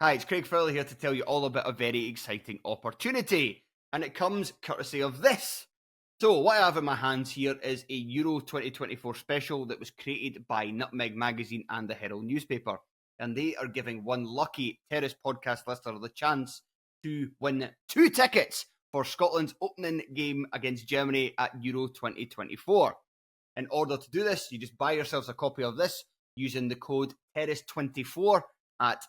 Hi, it's Craig Fowler here to tell you all about a very exciting opportunity, and it comes courtesy of this. So what I have in my hands here is a Euro 2024 special that was created by Nutmeg Magazine and the Herald newspaper, and they are giving one lucky Terrace podcast listener the chance to win 2 tickets for Scotland's opening game against Germany at Euro 2024. In order to do this, you just buy yourselves a copy of this using the code Terrace24 at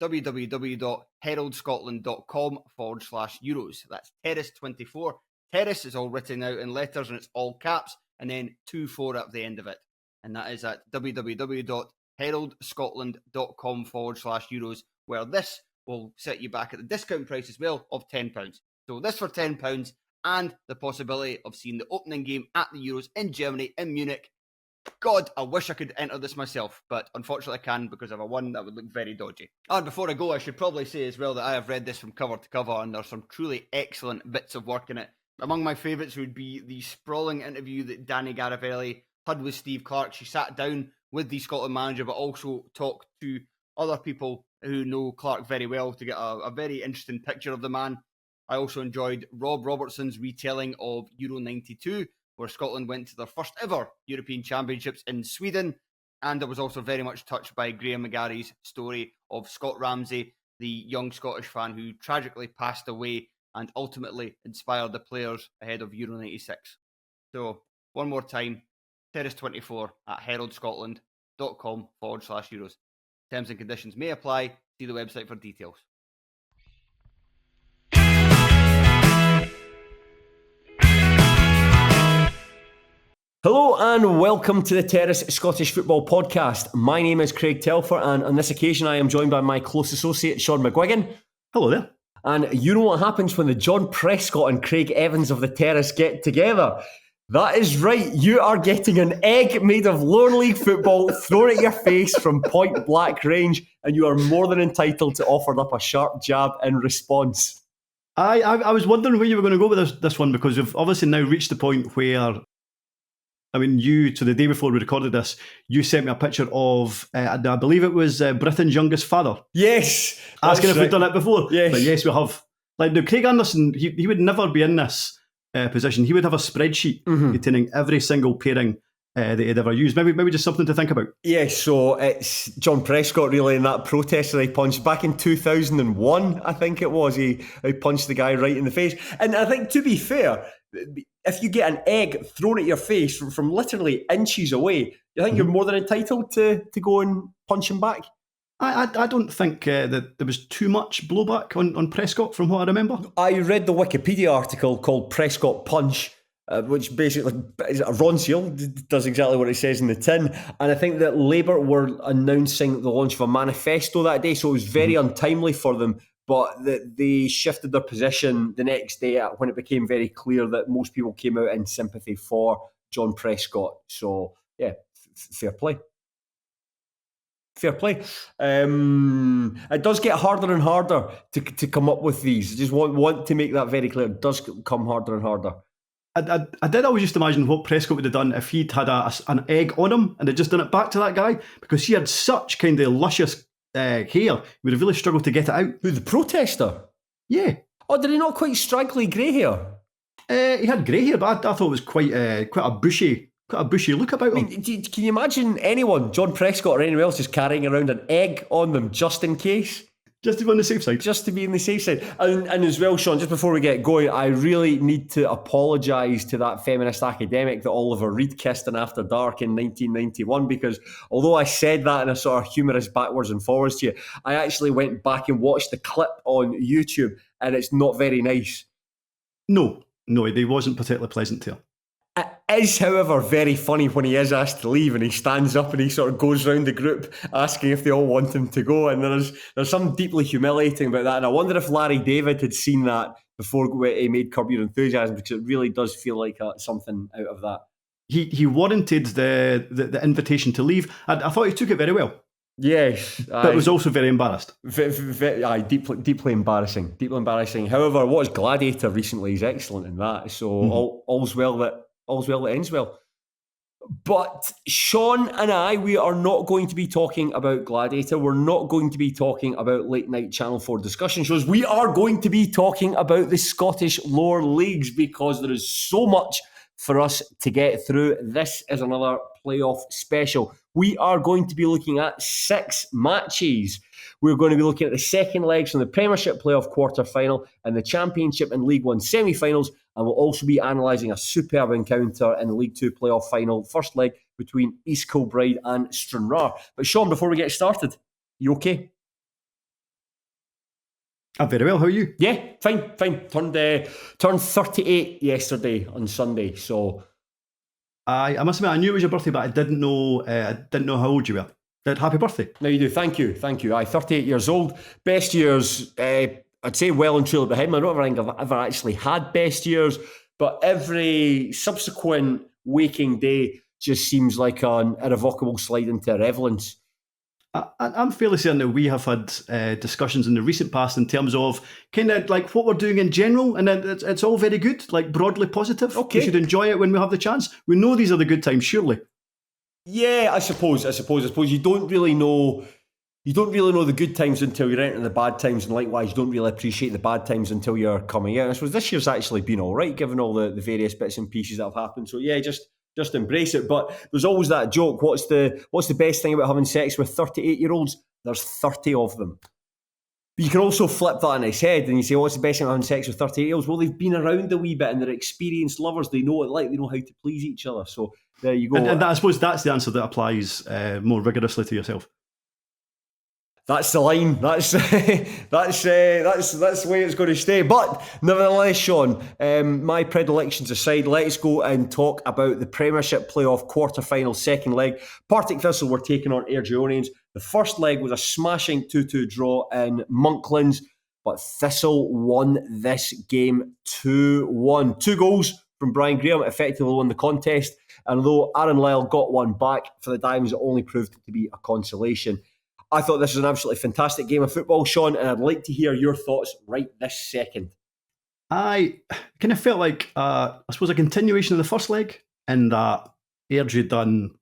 www.heraldscotland.com/Euros. That's Terrace24. Terrace is all written out in letters and it's all caps, and then 24 at the end of it. And that is at www.heraldscotland.com/Euros, where this will set you back at the discount price as well of £10. So this for £10 and the possibility of seeing the opening game at the Euros in Germany, in Munich. God, I wish I could enter this myself, but unfortunately I can, because if I won, that would look very dodgy. And before I go, I should probably say as well that I have read this from cover to cover, and there's some truly excellent bits of work in it. Among my favourites would be the sprawling interview that Danny Garavelli had with Steve Clarke. She sat down with the Scotland manager, but also talked to other people who know Clarke very well to get a very interesting picture of the man. I also enjoyed Rob Robertson's retelling of Euro 92, where Scotland went to their first ever European Championships in Sweden. And I was also very much touched by Graham McGarry's story of Scott Ramsey, the young Scottish fan who tragically passed away and ultimately inspired the players ahead of Euro 96. So, one more time, Terrace24 at heraldscotland.com/Euros. Terms and conditions may apply. See the website for details. Hello and welcome to the Terrace Scottish Football Podcast. My name is Craig Telfer, and on this occasion I am joined by my close associate Shaughan McGuigan. Hello there. And you know what happens when the John Prescott and Craig Evans of the Terrace get together? That is right, you are getting an egg made of lower league football thrown at your face from point blank range, and you are more than entitled to offer up a sharp jab in response. I was wondering where you were going to go with this one, because we've obviously now reached the point where, so the day before we recorded this, you sent me a picture of, I believe it was Britain's youngest father. Yes! Asking if we'd done it before. Yes. But yes, we have. Like, now, Craig Anderson, he would never be in this position. He would have a spreadsheet containing every single pairing that he'd ever used. Maybe just something to think about. Yes, so it's John Prescott really in that protest that he punched back in 2001, I think it was. He punched the guy right in the face. And I think, to be fair, if you get an egg thrown at your face from literally inches away, you think you're more than entitled to go and punch him back? I don't think that there was too much blowback on Prescott from what I remember. I read the Wikipedia article called Prescott Punch, which basically is a Ronseal, does exactly what it says in the tin. And I think that Labour were announcing the launch of a manifesto that day, so it was very untimely for them. But they shifted their position the next day when it became very clear that most people came out in sympathy for John Prescott. So, yeah, fair play. Fair play. It does get harder and harder to come up with these. I just want to make that very clear. It does come harder and harder. I did always just imagine what Prescott would have done if he'd had an egg on him and had just done it back to that guy, because he had such kind of luscious hair. He would have really struggled to get it out. Who, the protester? Yeah. Oh, did he not quite straggly grey hair? He had grey hair, but I thought it was quite a bushy look about him. Can you imagine anyone, John Prescott or anyone else, just carrying around an egg on them just in case? Just to be on the safe side. Just to be on the safe side. And as well, Shaughan, just before we get going, I really need to apologise to that feminist academic that Oliver Reed kissed in After Dark in 1991, because although I said that in a sort of humorous backwards and forwards to you, I actually went back and watched the clip on YouTube, and it's not very nice. No, he wasn't particularly pleasant to her. It is, however, very funny when he is asked to leave and he stands up and he sort of goes round the group asking if they all want him to go. And there's something deeply humiliating about that. And I wonder if Larry David had seen that before he made Curb Your Enthusiasm, because it really does feel like something out of that. He warranted the invitation to leave. I thought he took it very well. Yes. But was also very embarrassed. Deeply embarrassing. Deeply embarrassing. However, what is Gladiator recently is excellent in that. So all's well that ends well. But Shaughan and we are not going to be talking about Gladiator. We're not going to be talking about late night Channel 4 discussion shows. We are going to be talking about the Scottish lower leagues because there is so much for us to get through. This is another playoff special. We are going to be looking at 6 matches. We're going to be looking at the second legs from the Premiership playoff quarter-final and the Championship and League One semi-finals, and we'll also be analysing a superb encounter in the League Two playoff final, first leg between East Kilbride and Stranraer. But Shaughan, before we get started, you okay? I'm very well, how are you? Yeah, fine. Turned 38 yesterday on Sunday, so... I must admit, I knew it was your birthday, but I didn't know how old you were. Happy birthday. No, you do. Thank you. 38 years old. Best years, I'd say well and truly behind me. I don't think I've ever actually had best years, but every subsequent waking day just seems like an irrevocable slide into irrelevance. I'm fairly certain that we have had discussions in the recent past in terms of kind of like what we're doing in general, and it's all very good, like broadly positive. Okay. We should enjoy it when we have the chance. We know these are the good times, surely. Yeah, I suppose you don't really know the good times until you're entering the bad times, and likewise you don't really appreciate the bad times until you're coming out. I suppose this year's actually been all right, given all the various bits and pieces that have happened. So yeah, just embrace it. But there's always that joke, what's the best thing about having sex with 38-year-olds? There's 30 of them. But you can also flip that on its head and you say, what's the best thing about having sex with 38-year-olds? Well, they've been around a wee bit and they're experienced lovers. They know what it's like. They know how to please each other. So there you go. And I suppose that's the answer that applies more rigorously to yourself. That's the line. That's the way it's going to stay. But nevertheless, Shaughan, my predilections aside, let's go and talk about the Premiership playoff quarter-final second leg. Partick Thistle were taking on Ayr Geonians. The first leg was a smashing 2-2 draw in Monklands, but Thistle won this game 2-1. 2 goals from Brian Graham effectively won the contest, and although Aaron Lyle got one back for the Diamonds, it only proved to be a consolation. I thought this was an absolutely fantastic game of football, Shaughan, and I'd like to hear your thoughts right this second. I kind of felt like, I suppose, a continuation of the first leg, in that Airdrie had done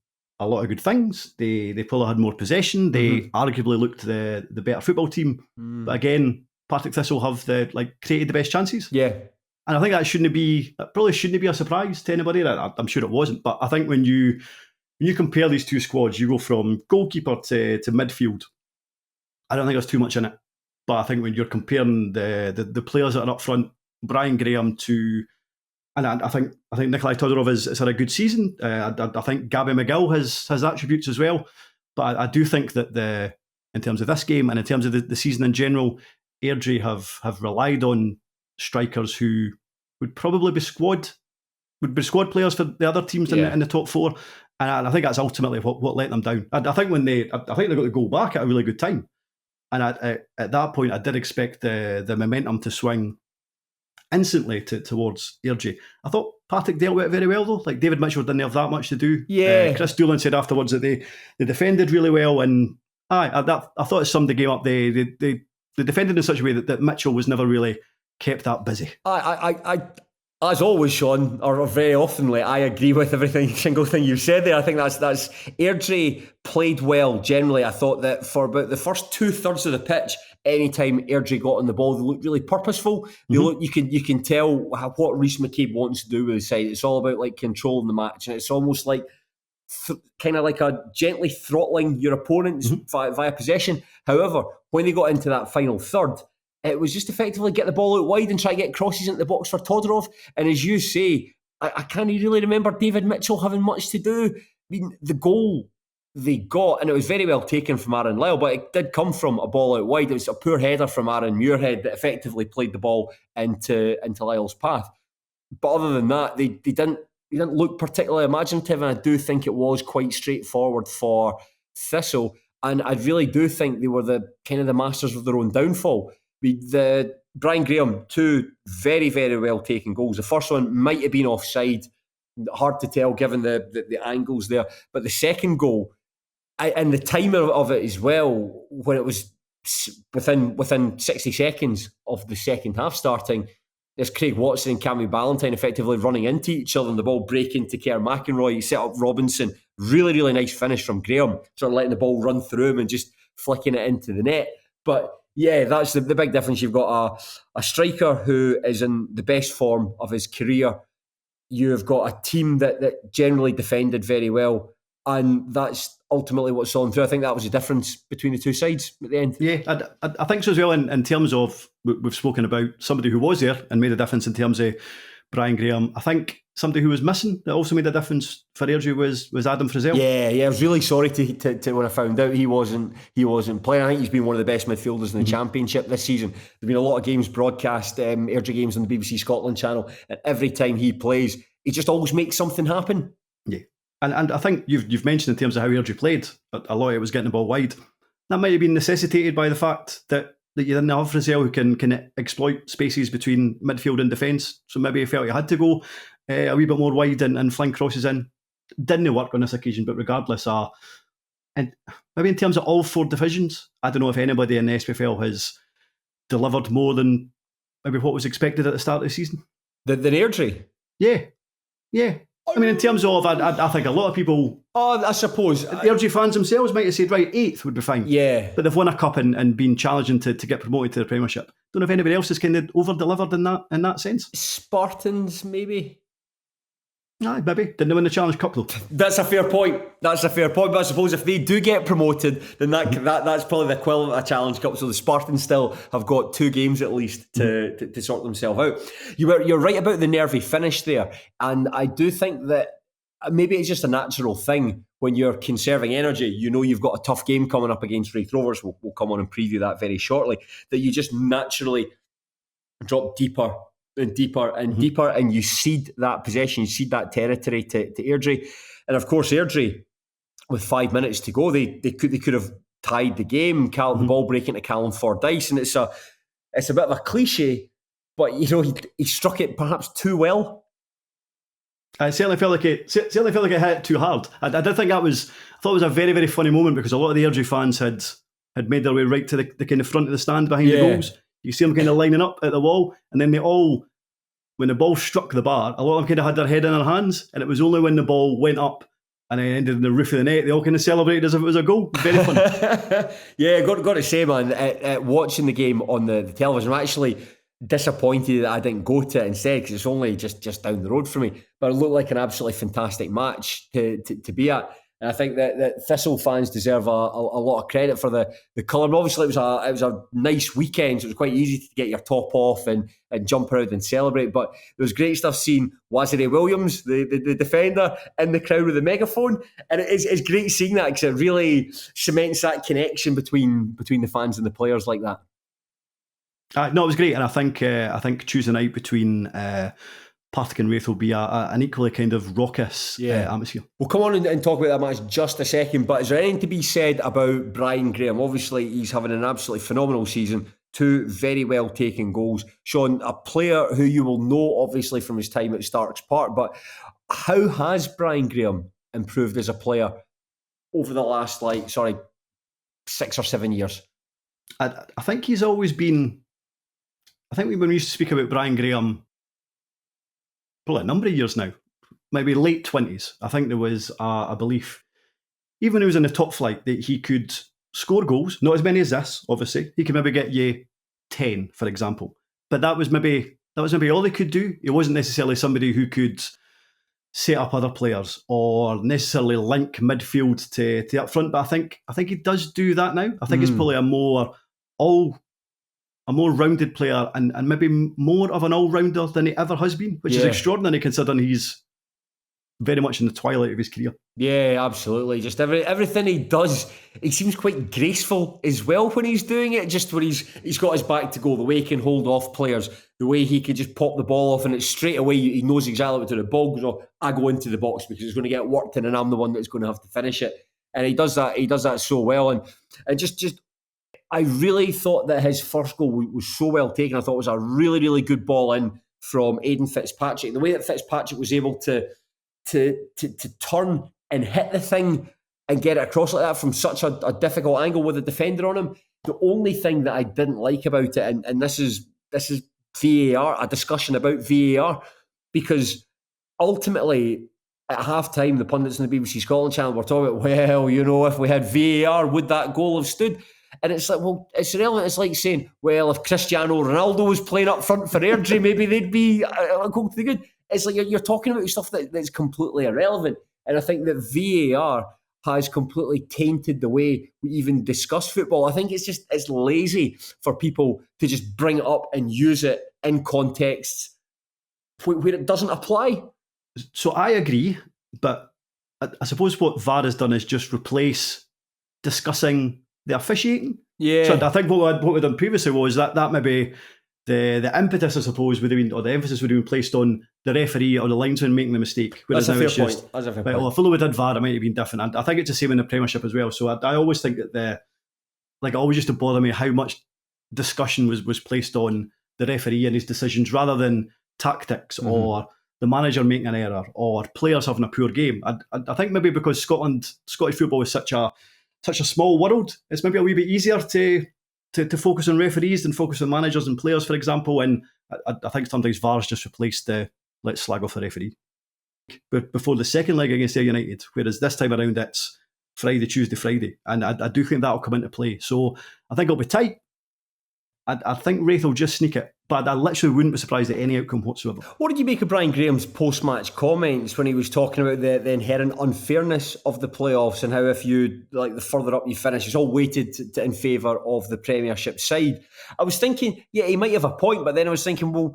a lot of good things. They probably had more possession. They arguably looked the better football team. But again, Partick Thistle have created the best chances. Yeah. And I think that probably shouldn't be a surprise to anybody. I'm sure it wasn't. But I think when you compare these two squads, you go from goalkeeper to midfield. I don't think there's too much in it. But I think when you're comparing the players that are up front, Brian Graham to, and I think Nikolai Todorov has had a good season. I think Gabby McGill has attributes as well. But I do think that in terms of this game and in terms of the season in general, Airdrie have relied on strikers who would probably be squad players for the other teams in the top four. And I think that's ultimately what let them down. I think they got the goal back at a really good time. And at that point, I did expect the momentum to swing instantly towards Airdrie. I thought Partick dealt with it very well, though. Like, David Mitchell didn't have that much to do. Yeah. Chris Doolan said afterwards that they defended really well. And I thought it summed the game up. They defended in such a way that Mitchell was never really kept that busy. I as always, Shaughan, or very oftenly, I agree with single thing you've said there. I think that's Airdrie played well generally. I thought that for about the first 2/3 of the pitch, anytime Airdrie got on the ball, they looked really purposeful. You can tell what Rhys McCabe wants to do with the side. It's all about like controlling the match, and it's almost like kind of like a gently throttling your opponents via possession. However, when they got into that final third, it was just effectively get the ball out wide and try to get crosses into the box for Todorov. And as you say, I can't really remember David Mitchell having much to do. I mean, the goal they got, and it was very well taken from Aaron Lyle, but it did come from a ball out wide. It was a poor header from Aaron Muirhead that effectively played the ball into Lyle's path. But other than that, they didn't look particularly imaginative, and I do think it was quite straightforward for Thistle. And I really do think they were the masters of their own downfall. The Brian Graham, 2 very, very well taken goals. The first one might have been offside, hard to tell given the angles there. But the second goal, and the timing of it as well, when it was within 60 seconds of the second half starting, there's Craig Watson and Cammy Ballantyne effectively running into each other and the ball breaking to Kerr McInroy. He set up Robinson. Really, really nice finish from Graham, sort of letting the ball run through him and just flicking it into the net. But yeah, that's the big difference. You've got a striker who is in the best form of his career. You've got a team that generally defended very well. And that's ultimately what saw him through. I think that was the difference between the two sides at the end. Yeah, I think so as well in terms of, we've spoken about somebody who was there and made a difference in terms of Brian Graham. I think somebody who was missing that also made a difference for Airdrie was Adam Frizzell. Yeah, I was really sorry to when I found out he wasn't playing. I think he's been one of the best midfielders in the Championship this season. There's been a lot of games broadcast, Airdrie games on the BBC Scotland channel, and every time he plays, he just always makes something happen. Yeah. And I think you've mentioned in terms of how Airdrie played, but a lot of it was getting the ball wide. That might have been necessitated by the fact that you didn't have Frizzell who can exploit spaces between midfield and defence. So maybe he felt he had to go a wee bit more wide and flank crosses in. Didn't work on this occasion, but regardless, and maybe in terms of all four divisions, I don't know if anybody in the SPFL has delivered more than maybe what was expected at the start of the season. Than Airdrie? Yeah. I mean, in terms of, I think a lot of people... Oh, I suppose. The Airdrie fans themselves might have said, right, 8th would be fine. Yeah. But they've won a cup and been challenging to get promoted to the Premiership. Don't know if anybody else has kind of over-delivered in that sense. Spartans, maybe? Aye, maybe. Didn't win the Challenge Cup, though. That's a fair point. But I suppose if they do get promoted, then that's probably the equivalent of a Challenge Cup. So the Spartans still have got 2 games at least to sort themselves out. You're right about the nervy finish there. And I do think that maybe it's just a natural thing when you're conserving energy. You know you've got a tough game coming up against Raith Rovers. We'll come on and preview that very shortly. That you just naturally drop deeper and deeper and deeper, and you cede that possession, you cede that territory to Airdrie. And of course, Airdrie, with 5 minutes to go, they could have tied the game. The ball breaking to Callum Fordyce, and it's a bit of a cliche, but you know he struck it perhaps too well. I certainly felt like it hit too hard. I did think I thought it was a very, very funny moment because a lot of the Airdrie fans had made their way right to the kind of front of the stand behind the goals. You see them kind of lining up at the wall, and then they all, when the ball struck the bar, a lot of them kind of had their head in their hands, and it was only when the ball went up and then ended in the roof of the net, they all kind of celebrated as if it was a goal. Very fun. Yeah, got to say, man, watching the game on the television, I'm actually disappointed that I didn't go to it instead because it's only just down the road for me. But it looked like an absolutely fantastic match to be at. And I think that Thistle fans deserve a lot of credit for the colour. Obviously, it was a nice weekend, so it was quite easy to get your top off and jump around and celebrate. But it was great stuff seeing Wazire Williams, the defender, in the crowd with the megaphone. And it's great seeing that because it really cements that connection between the fans and the players like that. No, it was great. And I think Tuesday night between Partick and Raith will be an equally kind of raucous atmosphere. We'll come on and talk about that match just a second, but is there anything to be said about Brian Graham? Obviously, he's having an absolutely phenomenal season. 2 very well taken goals. Shaughan, a player who you will know obviously from his time at Starks Park, but how has Brian Graham improved as a player over the last 6 or 7 years? I think he's always been... I think when we used to speak about Brian Graham, probably a number of years now, maybe late 20s, I think there was a belief, even when he was in the top flight, that he could score goals, not as many as this, obviously. He could maybe get you 10, for example. But that was maybe all he could do. He wasn't necessarily somebody who could set up other players or necessarily link midfield to up front. But I think he does do that now. I think he's probably a more rounded player and maybe more of an all-rounder than he ever has been, which is extraordinary considering he's very much in the twilight of his career. Yeah, absolutely. Just everything he does, he seems quite graceful as well when he's doing it. Just when he's got his back to goal, the way he can hold off players, the way he can just pop the ball off and it's straight away, he knows exactly what to do. The ball goes off, I go into the box because it's going to get worked in and I'm the one that's going to have to finish it. And he does that so well. And just I really thought that his first goal was so well taken. I thought it was a really, really good ball in from Aidan Fitzpatrick. The way that Fitzpatrick was able to turn and hit the thing and get it across like that from such a difficult angle with the defender on him. The only thing that I didn't like about it, and this is VAR, a discussion about VAR, because ultimately at half-time, the pundits on the BBC Scotland channel were talking about, well, if we had VAR, would that goal have stood? And it's like, well, it's irrelevant. It's like saying, well, if Cristiano Ronaldo was playing up front for Airdrie, maybe they'd be a goal to the good. It's like you're talking about stuff that's completely irrelevant. And I think that VAR has completely tainted the way we even discuss football. I think it's lazy for people to just bring it up and use it in contexts where it doesn't apply. So I agree, but I suppose what VAR has done is just replace discussing the officiating. Yeah. So I think what we've done previously was that maybe the impetus, I suppose, would have been, or the emphasis would have been placed on the referee or the linesman making the mistake. That's a fair point. That's a fair point. Well, if we did VAR, it might have been different. And I think it's the same in the Premiership as well. So I always think that it always used to bother me how much discussion was placed on the referee and his decisions rather than tactics or the manager making an error or players having a poor game. I think maybe because Scottish football is such a small world, it's maybe a wee bit easier to focus on referees than focus on managers and players, for example. And I think sometimes VAR's just replaced the let's slag off the referee. But before the second leg against Ayr United, whereas this time around it's Friday, Tuesday, Friday. And I do think that'll come into play. So I think it'll be tight. I think Raith will just sneak it, but I literally wouldn't be surprised at any outcome whatsoever. What did you make of Brian Graham's post-match comments when he was talking about the inherent unfairness of the playoffs and how if you, the further up you finish, it's all weighted in favour of the Premiership side? I was thinking, yeah, he might have a point, but then I was thinking, well,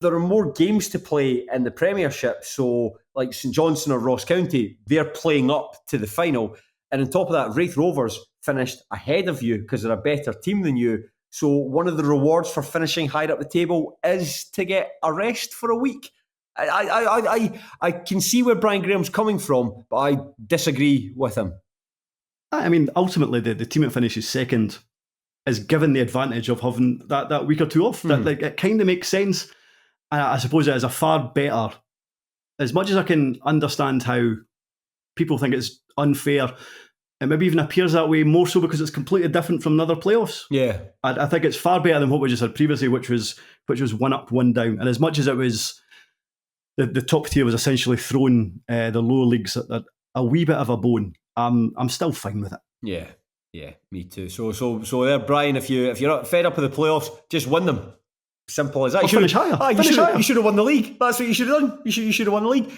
there are more games to play in the Premiership, so like St Johnstone or Ross County, they're playing up to the final, and on top of that, Raith Rovers finished ahead of you because they're a better team than you. So one of the rewards for finishing higher up the table is to get a rest for a week. I can see where Brian Graham's coming from, but I disagree with him. I mean, ultimately, the team that finishes second is given the advantage of having that week or two off. It kind of makes sense. I suppose it is a far better, as much as I can understand how people think it's unfair, it maybe even appears that way more so because it's completely different from the other playoffs. Yeah. I think it's far better than what we just had previously, which was one up, one down. And as much as it was, the top tier was essentially throwing the lower leagues at a wee bit of a bone, I'm still fine with it. Yeah, me too. So there, Brian, if you're fed up with the playoffs, just win them. Simple as that. You should have won the league. That's what you should have done. You should have won the league.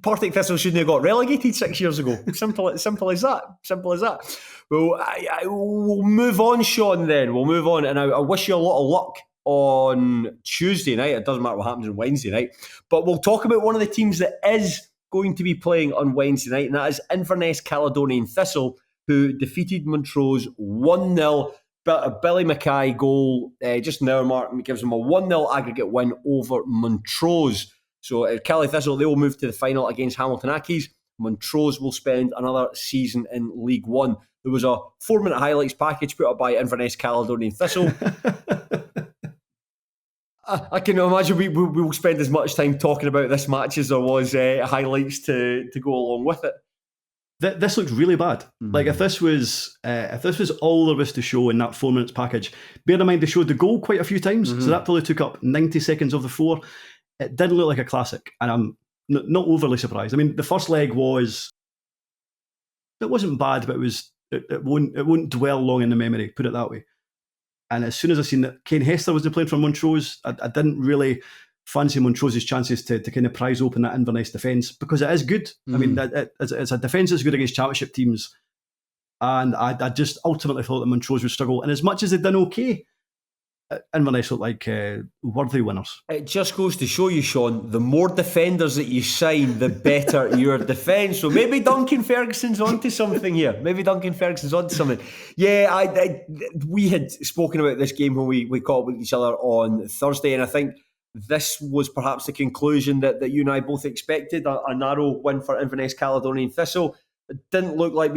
Partick Thistle shouldn't have got relegated 6 years ago. Simple as that. Simple as that. Well, we'll move on, Shaughan. Then we'll move on, and I wish you a lot of luck on Tuesday night. It doesn't matter what happens on Wednesday night, but we'll talk about one of the teams that is going to be playing on Wednesday night, and that is Inverness Caledonian Thistle, who defeated Montrose 1-0. A Billy Mackay goal, just an hour mark, gives them a 1-0 aggregate win over Montrose. So Cali Thistle, they will move to the final against Hamilton Accies. Montrose will spend another season in League One. There was a 4-minute highlights package put up by Inverness Caledonian Thistle. I can imagine we will spend as much time talking about this match as there was highlights to go along with it. This looks really bad. Like if this was all there was to show in that 4 minutes package, bear in mind they showed the goal quite a few times, so that probably took up 90 seconds of the 4. It didn't look like a classic, and I'm not overly surprised. I mean, the first leg wasn't bad, but it won't dwell long in the memory. Put it that way. And as soon as I seen that Kane Hester was playing for Montrose, I didn't really fancy Montrose's chances to kind of prise open that Inverness defence, because it is good. I mean, it's a defence that's good against championship teams, and I just ultimately thought that Montrose would struggle. And as much as they've done okay, Inverness look like worthy winners. It just goes to show you, Shaughan, the more defenders that you sign, the better your defence. So maybe Duncan Ferguson's onto something here. Yeah, we had spoken about this game when we caught up with each other on Thursday, and I think this was perhaps the conclusion that you and I both expected, a narrow win for Inverness Caledonian Thistle. It didn't look like,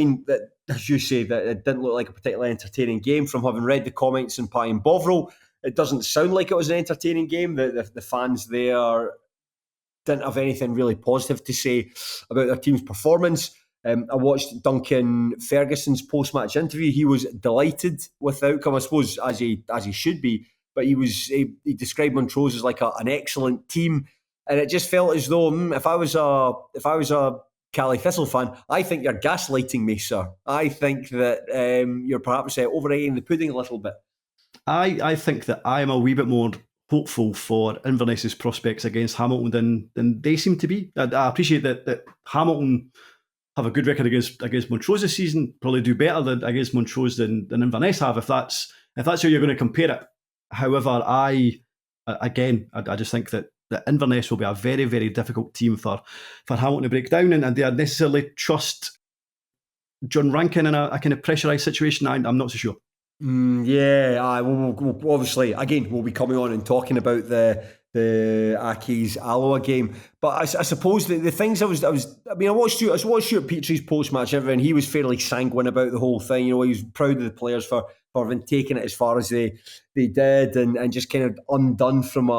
as you say, that it didn't look like a particularly entertaining game. From having read the comments in Pie and Bovril, it doesn't sound like it was an entertaining game. The fans there didn't have anything really positive to say about their team's performance. I watched Duncan Ferguson's post-match interview. He was delighted with the outcome, I suppose, as he should be. but he described Montrose as like an excellent team, and it just felt as though if I was a Cali Thistle fan, I think you're gaslighting me, sir. I think that you're perhaps overeating the pudding a little bit. I think that I'm a wee bit more hopeful for Inverness's prospects against Hamilton than they seem to be. I appreciate that Hamilton have a good record against Montrose this season, probably do better than against Montrose than Inverness have, if that's how you're going to compare it. However, I just think that Inverness will be a very, very difficult team for Hamilton to break down, and they necessarily trust John Rankin in a kind of pressurised situation. I'm not so sure. We'll obviously, again, we'll be coming on and talking about the Accies Alloa game, but I suppose the things I watched Stuart Petrie's post match and everything. He was fairly sanguine about the whole thing. He was proud of the players for having taken it as far as they did, and just kind of undone from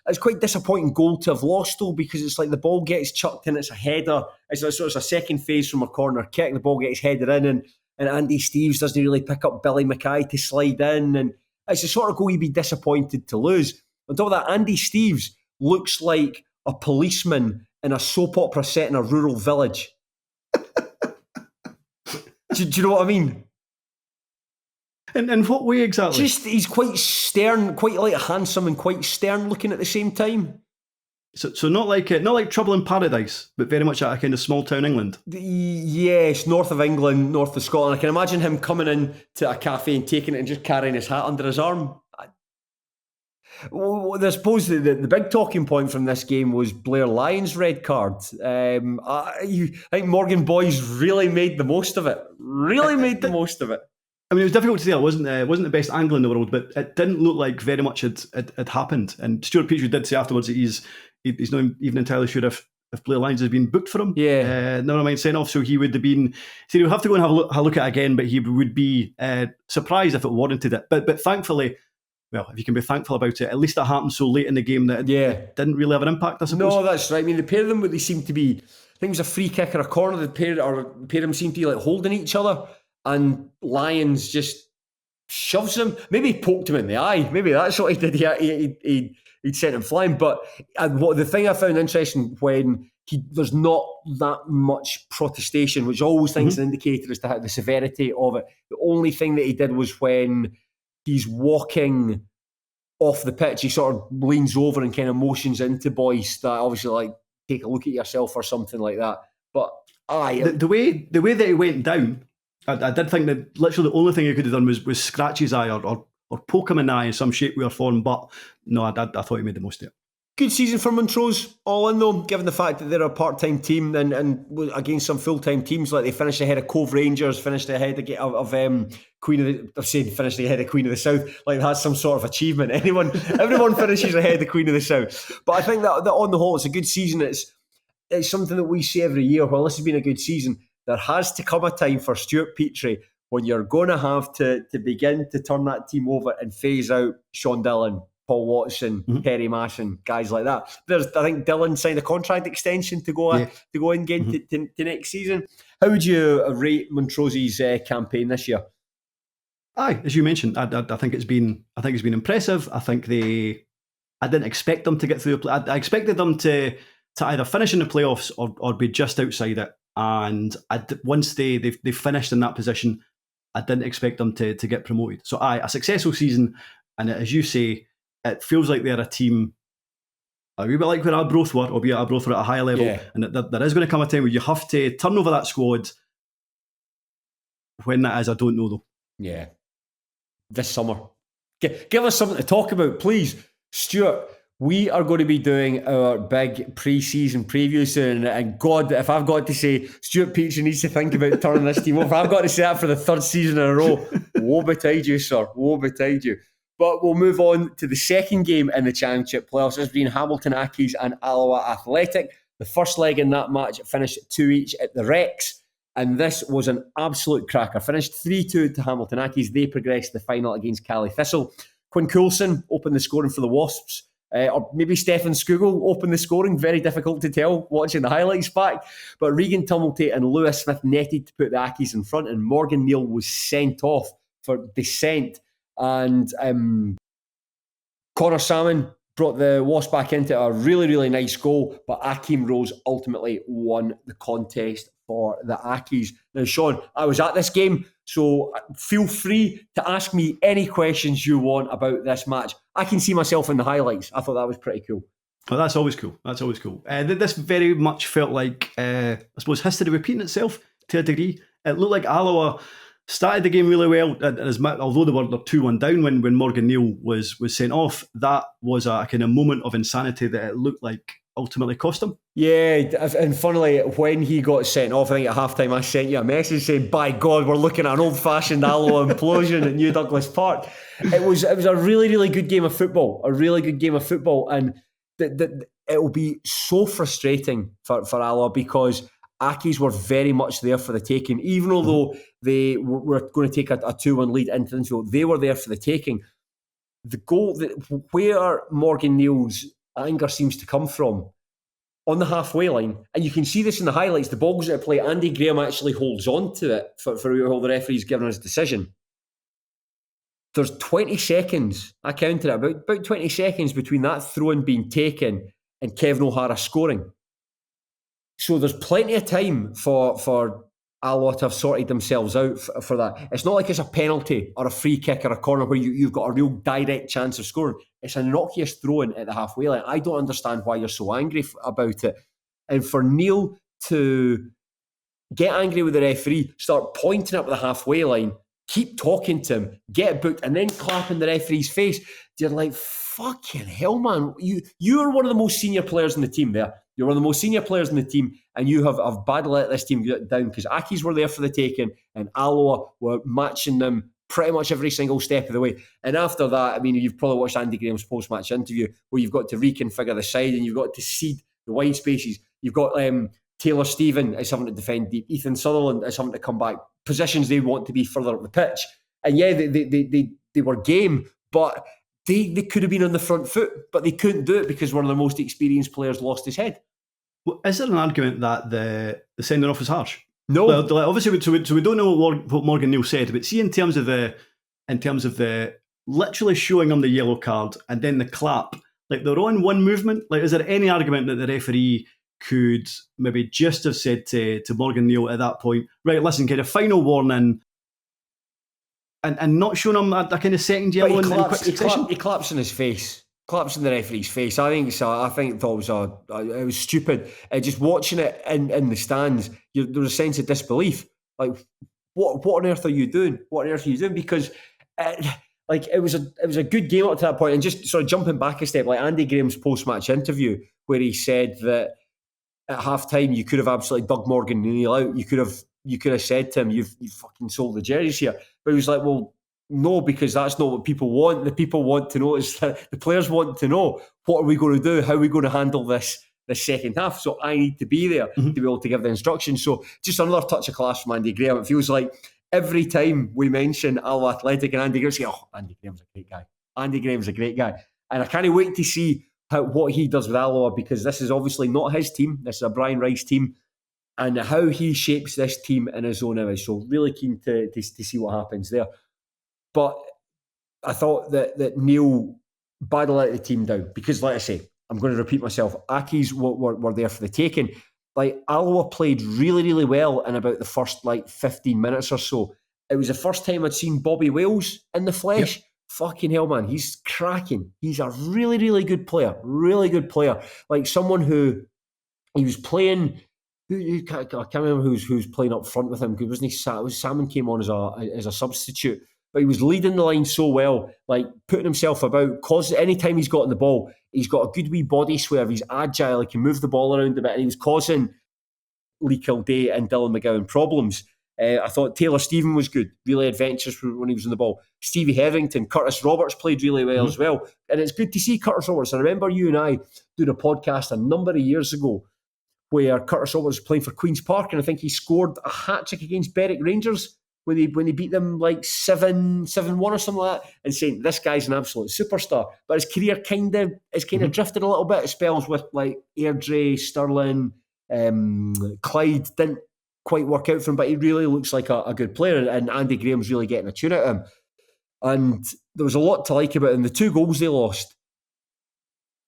it's quite disappointing goal to have lost though, because it's like the ball gets chucked in, it's a header, it's a second phase from a corner kick, the ball gets headed in, and Andy Steeves doesn't really pick up Billy Mackay to slide in, and it's the sort of goal you'd be disappointed to lose. On top of that, Andy Steeves looks like a policeman in a soap opera set in a rural village. do you know what I mean? In what way exactly? Just, he's quite stern, quite like handsome and quite stern looking at the same time. So not like Trouble in Paradise, but very much a kind of small town England. Yes, north of England, north of Scotland. I can imagine him coming in to a cafe and taking it and just carrying his hat under his arm. I suppose the big talking point from this game was Blair Lyons' red card. I think Morgan Boys really made the most of it. I mean, it was difficult to say. It wasn't the best angle in the world, but it didn't look like very much had happened. And Stuart Petrie did say afterwards that he's not even entirely sure if Blair Lyons has been booked for him. Yeah. Never mind sent off. So he would have been. So he would have to go and have a look at it again, but he would be surprised if it warranted it. But thankfully, well, if you can be thankful about it, at least it happened so late in the game that it didn't really have an impact, I suppose. No, that's right. I mean, the pair of them, they seemed to be, I think it was a free kick or a corner, the pair of them seemed to be like holding each other, and Lyons just shoves him. Maybe he poked him in the eye. Maybe that's what he did. He'd sent him flying. But the thing I found interesting, when there's not that much protestation, which I always think is an indicator as to how the severity of it. The only thing that he did was when he's walking off the pitch, he sort of leans over and kind of motions into Boyce that obviously like take a look at yourself or something like that. But the way that he went down, I did think that literally the only thing he could have done was scratch his eye or poke him in the eye in some shape, way or form. But no, I thought he made the most of it. Good season for Montrose, all in though, given the fact that they're a part-time team and against some full-time teams, like they finished ahead of Cove Rangers, finished ahead of Queen of the... I'm saying finished ahead of Queen of the South, like that's some sort of achievement. Everyone finishes ahead of Queen of the South. But I think that on the whole, it's a good season. It's something that we say every year. Well, this has been a good season. There has to come a time for Stuart Petrie when you're going to have to begin to turn that team over and phase out Sean Dillon, Paul Watson, Terry Masson, guys like that. I think Dillon signed a contract extension to go in again to next season. How would you rate Montrose's campaign this year? Aye, as you mentioned, I think it's been impressive. I didn't expect them to get through. I expected them to either finish in the playoffs or be just outside it. And once they finished in that position, I didn't expect them to get promoted. So a successful season, and as you say, it feels like they're a team a wee bit like where Arbroath were, albeit Arbroath were at a higher level. Yeah. And there is going to come a time where you have to turn over that squad. When that is, I don't know though. Yeah. This summer. Give us something to talk about, please. Stuart, we are going to be doing our big pre-season preview soon. And God, if I've got to say Stuart Petrie needs to think about turning this team over, I've got to say that for the third season in a row. Woe betide you, sir. Woe betide you. But we'll move on to the second game in the Championship playoffs. This has been Hamilton Accies and Alloa Athletic. The first leg in that match finished 2 each at the Rex. And this was an absolute cracker. Finished 3-2 to Hamilton Accies. They progressed to the final against Cali Thistle. Quinn Coulson opened the scoring for the Wasps. Or maybe Stefan Skugel opened the scoring. Very difficult to tell watching the highlights back. But Regan Tumulty and Lewis Smith netted to put the Accies in front. And Morgan Neal was sent off for dissent. And Connor Salmon brought the Wasps back into a really, really nice goal, but Akeem Rose ultimately won the contest for the Ackies. Now, Shaughan, I was at this game, so feel free to ask me any questions you want about this match. I can see myself in the highlights. I thought that was pretty cool. Well, that's always cool. That's always cool. This very much felt like, I suppose, history repeating itself to a degree. It looked like Alloa started the game really well, although they were 2-1 down when Morgan Neal was sent off. That was a kind of moment of insanity that it looked like ultimately cost him. Yeah, and funnily, when he got sent off, I think at halftime I sent you a message saying, by God, we're looking at an old-fashioned Alloa implosion at New Douglas Park. It was a really, really good game of football, and it will be so frustrating for Alloa because Ackies were very much there for the taking. Even although they were going to take a 2-1 lead into the infield, they were there for the taking. The goal, where Morgan Neal's anger seems to come from, on the halfway line, and you can see this in the highlights, the ball goes out of play, Andy Graham actually holds on to it for all the referee's given his decision. There's 20 seconds, I counted it, about 20 seconds between that throw-in being taken and Kevin O'Hara scoring. So there's plenty of time for Alloa to have sorted themselves out for that. It's not like it's a penalty or a free kick or a corner where you've got a real direct chance of scoring. It's a innocuous throw-in at the halfway line. I don't understand why you're so angry about it. And for Neil to get angry with the referee, start pointing up the halfway line, keep talking to him, get booked, and then clapping the referee's face, you're like, fucking hell, man. You are one of the most senior players in the team there. You're one of the most senior players in the team, and you have badly let this team get down because Ackies were there for the taking, and Alloa were matching them pretty much every single step of the way. And after that, I mean, you've probably watched Andy Graham's post-match interview where you've got to reconfigure the side and you've got to seed the wide spaces. You've got Taylor Stephen is having to defend deep. Ethan Sutherland is having to come back. Positions they want to be further up the pitch. And yeah, they were game, but they could have been on the front foot, but they couldn't do it because one of their most experienced players lost his head. Well, is there an argument that the sending off was harsh? No. Well, obviously, so we don't know what Morgan Neal said, but see, in terms of the literally showing him the yellow card and then the clap, like they're on one movement. Like, is there any argument that the referee could maybe just have said to Morgan Neal at that point, right, listen, get a final warning, and not showing him a kind of second yellow in quick succession? He claps in his face. Claps in the referee's face. I think it was stupid. Just watching it in the stands, there was a sense of disbelief. Like, what on earth are you doing? What on earth are you doing? Because it was a good game up to that point. And just sort of jumping back a step, like Andy Graham's post-match interview, where he said that at half-time you could have absolutely dug Morgan Neal out. You could have said to him, "You've fucking sold the jerseys here." But he was like, well, no, because that's not what people want. The people want to know is that the players want to know, what are we going to do? How are we going to handle this second half? So I need to be there to be able to give the instructions. So just another touch of class from Andy Graham. It feels like every time we mention Alloa Athletic and Andy Graham, say, oh, Andy Graham's a great guy. Andy Graham's a great guy. And I can't wait to see what he does with Alloa, because this is obviously not his team. This is a Brian Rice team. And how he shapes this team in his own image. So really keen to see what happens there. But I thought that Neil badly let the team down because, like I say, I'm going to repeat myself, Ackies were there for the taking. Like, Alloa played really, really well in about the first 15 minutes or so. It was the first time I'd seen Bobby Wales in the flesh. Yep. Fucking hell, man, he's cracking. He's a really, really good player. Really good player. Like someone who he was playing. I can't remember who's playing up front with him. Wasn't he? Salmon came on as a substitute. But he was leading the line so well, like putting himself about. Cause anytime he's got on the ball, he's got a good wee body swerve. He's agile. He can move the ball around a bit, and he was causing Lee Kildare and Dylan McGowan problems. I thought Taylor Stephen was good, really adventurous when he was on the ball. Stevie Hetherington, Curtis Roberts played really well as well, and it's good to see Curtis Roberts. I remember you and I doing a podcast a number of years ago where Curtis Roberts was playing for Queen's Park, and I think he scored a hat-trick against Berwick Rangers when they beat them 7-1 or something like that, and saying this guy's an absolute superstar. But his career kind of drifted a little bit. Spells with Airdrie, Stirling, Clyde didn't quite work out for him, but he really looks like a good player, and Andy Graham's really getting a tune out of him. And there was a lot to like about him. The two goals they lost,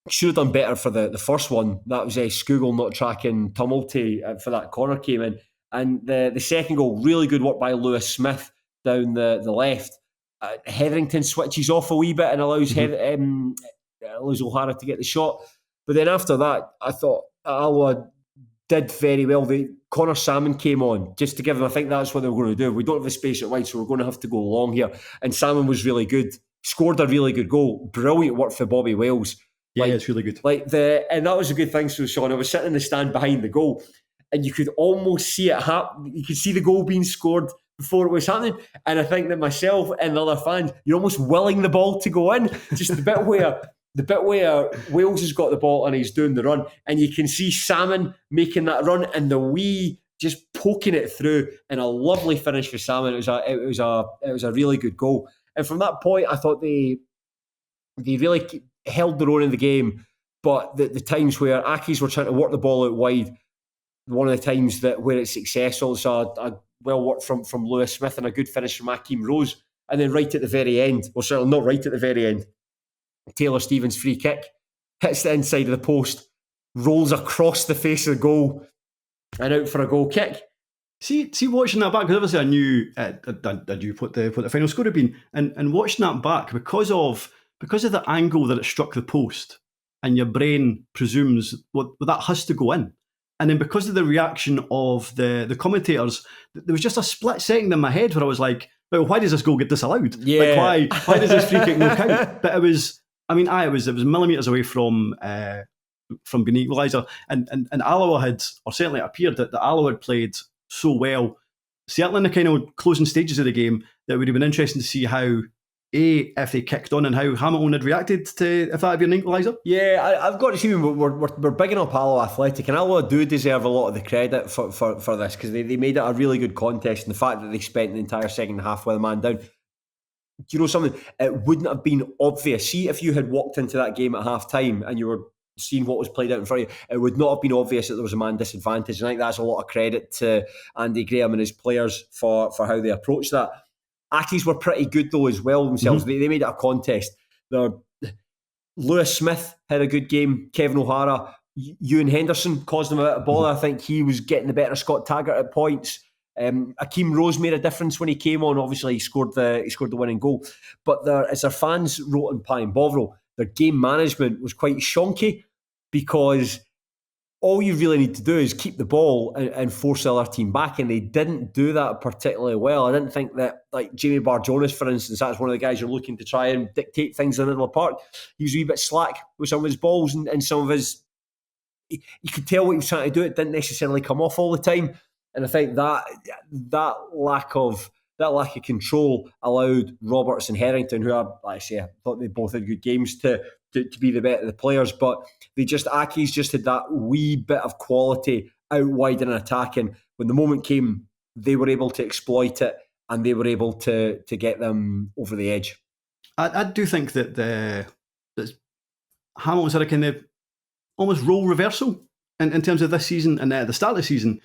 should have done better for the first one. That was Scougal not tracking Tumulty for that corner came in. And the second goal, really good work by Lewis Smith down the left. Hetherington switches off a wee bit and allows O'Hara to get the shot. But then after that, I thought Alloa did very well. Connor Salmon came on just to give them, I think that's what they were going to do. We don't have the space at wide, so we're going to have to go long here. And Salmon was really good. Scored a really good goal. Brilliant work for Bobby Wells. Yeah, it's really good. And that was a good thing. So, Shaughan, I was sitting in the stand behind the goal, and you could almost see it happen. You could see the goal being scored before it was happening. And I think that myself and the other fans, you're almost willing the ball to go in. Just the bit where Wales has got the ball and he's doing the run, and you can see Salmon making that run and the wee just poking it through, and a lovely finish for Salmon. It was a really good goal. And from that point, I thought they really held their own in the game. But the times where Accies were trying to work the ball out wide, one of the times where it's successful, so a well worked from Lewis Smith and a good finish from Akeem Rose. And then right at the very end, well, certainly not right at the very end, Taylor Stevens' free kick hits the inside of the post, rolls across the face of the goal, and out for a goal kick. See, watching that back, because obviously I knew what the final score had been, and watching that back because of the angle that it struck the post, and your brain presumes that has to go in. And then because of the reaction of the commentators, there was just a split second in my head where I was like, well, why does this goal get disallowed? Yeah. Like, why does this free kick no count? But it was millimetres away from being equaliser. And Alloa had, or certainly it appeared that Alloa had played so well, certainly in the kind of closing stages of the game, that it would have been interesting to see how, if they kicked on and how Hamilton had reacted to if that had been an equaliser. Yeah, I've got to see we're bigging up Alloa Athletic, and Alloa do deserve a lot of the credit for this, because they made it a really good contest, and the fact that they spent the entire second half with a man down. Do you know something? It wouldn't have been obvious. See, if you had walked into that game at half time and you were seeing what was played out in front of you, it would not have been obvious that there was a man disadvantaged. And I think that's a lot of credit to Andy Graham and his players for how they approached that. Accies were pretty good though as well themselves. Mm-hmm. They made it a contest. Lewis Smith had a good game. Kevin O'Hara, Ewan Henderson caused him a bit of bother. I think he was getting the better of Scott Taggart at points. Akeem Rose made a difference when he came on. Obviously, he scored the winning goal. But as their fans wrote in Pie and Bovril, their game management was quite shonky, because all you really need to do is keep the ball and force the other team back, and they didn't do that particularly well. I didn't think that, like Jamie Barjonas, for instance, that's one of the guys you're looking to try and dictate things in the middle of the park. He was a wee bit slack with some of his balls and some of his... You could tell what he was trying to do. It didn't necessarily come off all the time. And I think that lack of control allowed Roberts and Hetherington, who I thought they both had good games, to be the better of the players. But Accies just had that wee bit of quality out wide and attacking. When the moment came, they were able to exploit it, and they were able to get them over the edge. I do think that Hamilton's had a kind of almost role reversal in terms of this season. And at the start of the season,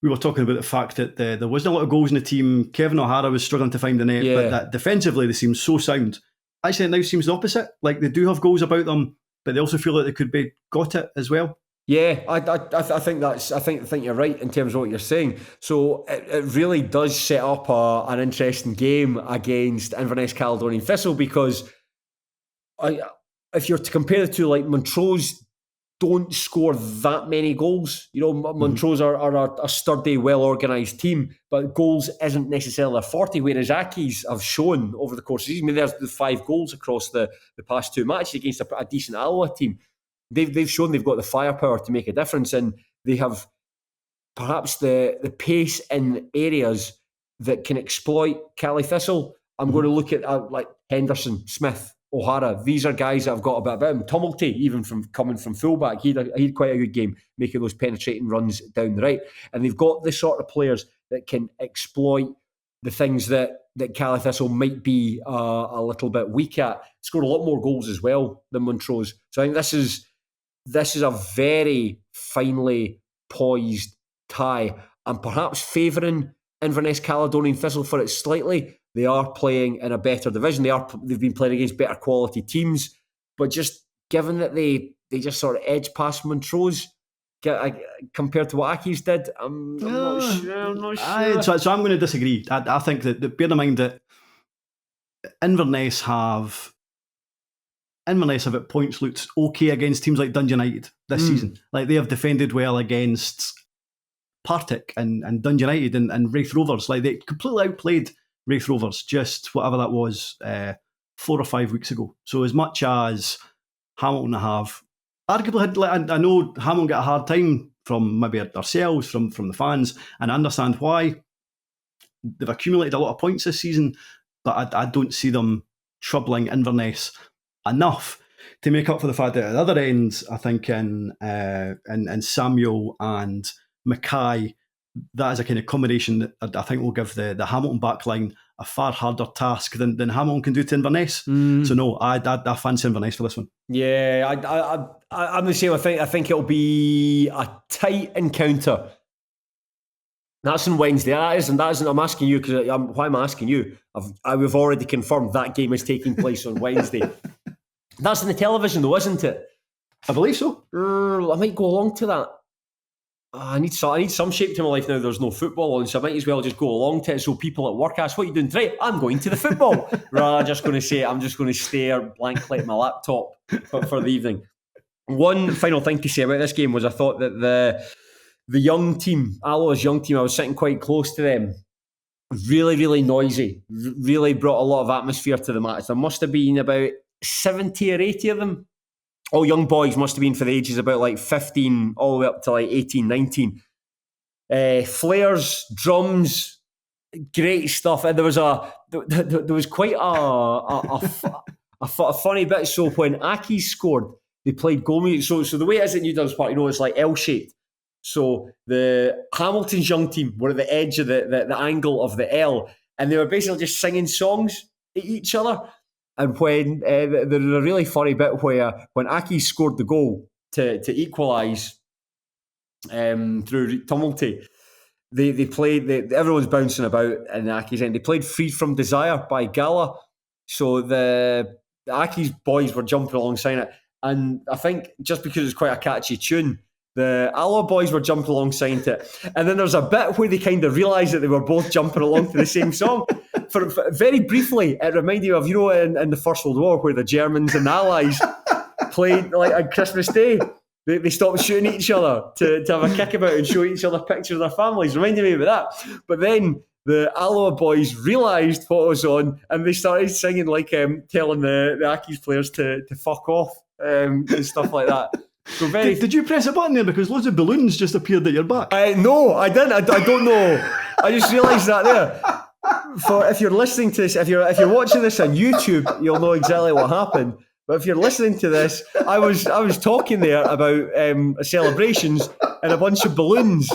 we were talking about the fact that there wasn't a lot of goals in the team. Kevin O'Hara was struggling to find the net, but that defensively they seem so sound. Actually, it now seems the opposite. Like, they do have goals about them, but they also feel like they could be got it as well. Yeah, I think you're right in terms of what you're saying. So it really does set up an interesting game against Inverness Caledonian Thistle, because if you're to compare the two, like, Montrose don't score that many goals. You know, Montrose are a sturdy, well-organised team, but goals isn't necessarily their forte, whereas Accies have shown over the course of the season. I mean, there's the 5 goals across the past 2 matches against a decent Alloa team. They've shown they've got the firepower to make a difference, and they have perhaps the pace in areas that can exploit Cali Thistle. I'm going to look at like Henderson, Smith, O'Hara. These are guys that have got a bit about him. Tumulty, even from coming from fullback, he had quite a good game, making those penetrating runs down the right. And they've got the sort of players that can exploit the things that Cali Thistle might be a little bit weak at. Scored a lot more goals as well than Montrose. So I think this is a very finely poised tie, and perhaps favouring Inverness Caledonian Thistle for it slightly. They are playing in a better division. They've been playing against better quality teams, but just given that they just sort of edged past Montrose compared to what Aki's did, I'm not sure. So I'm going to disagree. I think that bear in mind that Inverness have at points looked okay against teams like Dundee United this season. Like, they have defended well against Partick and Dundee United and Raith Rovers. Like, they completely outplayed Raith Rovers just whatever that was 4 or 5 weeks ago. So as much as Hamilton have arguably had, like, I know Hamilton got a hard time from maybe ourselves, from the fans, and I understand why. They've accumulated a lot of points this season, but I don't see them troubling Inverness enough to make up for the fact that at the other end, I think in Samuel and Mackay, that is a kind of combination that I think will give the Hamilton backline a far harder task than Hamilton can do to Inverness. So no, I fancy Inverness for this one. Yeah, I'm the same. I think it'll be a tight encounter. That's on Wednesday. That isn't. I'm asking you because why am I asking you? We've already confirmed that game is taking place on Wednesday. That's on the television, though, isn't it? I believe so. I might go along to that. I need some shape to my life now. There's no football on, so I might as well just go along to it. So people at work ask, "What are you doing today?" I'm going to the football. I'm just going to say I'm just going to stare blankly at my laptop for the evening. One final thing to say about this game was I thought that the young team, Alloa's young team, I was sitting quite close to them. Really, really noisy. Really brought a lot of atmosphere to the match. There must have been about 70 or 80 of them. All young boys, must have been for the ages about like 15 all the way up to like 18, 19. Flares, drums, great stuff. And there was quite a funny bit. So when Aki scored, they played goal music. So the way it is at Newdowns Park, it's like L-shaped. So the Hamilton's young team were at the edge of the angle of the L, and they were basically just singing songs at each other. And when there's a really funny bit where when Aki scored the goal to equalise through Tumulty, they played. Everyone's bouncing about in Aki's end. They played "Free from Desire" by Gala. So the Aki's boys were jumping alongside it, and I think just because it's quite a catchy tune, the Alloa boys were jumping alongside it. And then there's a bit where they kind of realised that they were both jumping along to the same song. For very briefly, it reminded me of, in the First World War, where the Germans and the Allies played, like, on Christmas Day. They stopped shooting each other to have a kickabout and show each other pictures of their families. Reminded me of that. But then the Alloa boys realised what was on, and they started singing, like, telling the Aki's players to fuck off and stuff like that. So did you press a button there because loads of balloons just appeared at your back? No, I didn't. I don't know. I just realised that there. If you're listening to this, if you're watching this on YouTube, you'll know exactly what happened. But if you're listening to this, I was talking there about celebrations, and a bunch of balloons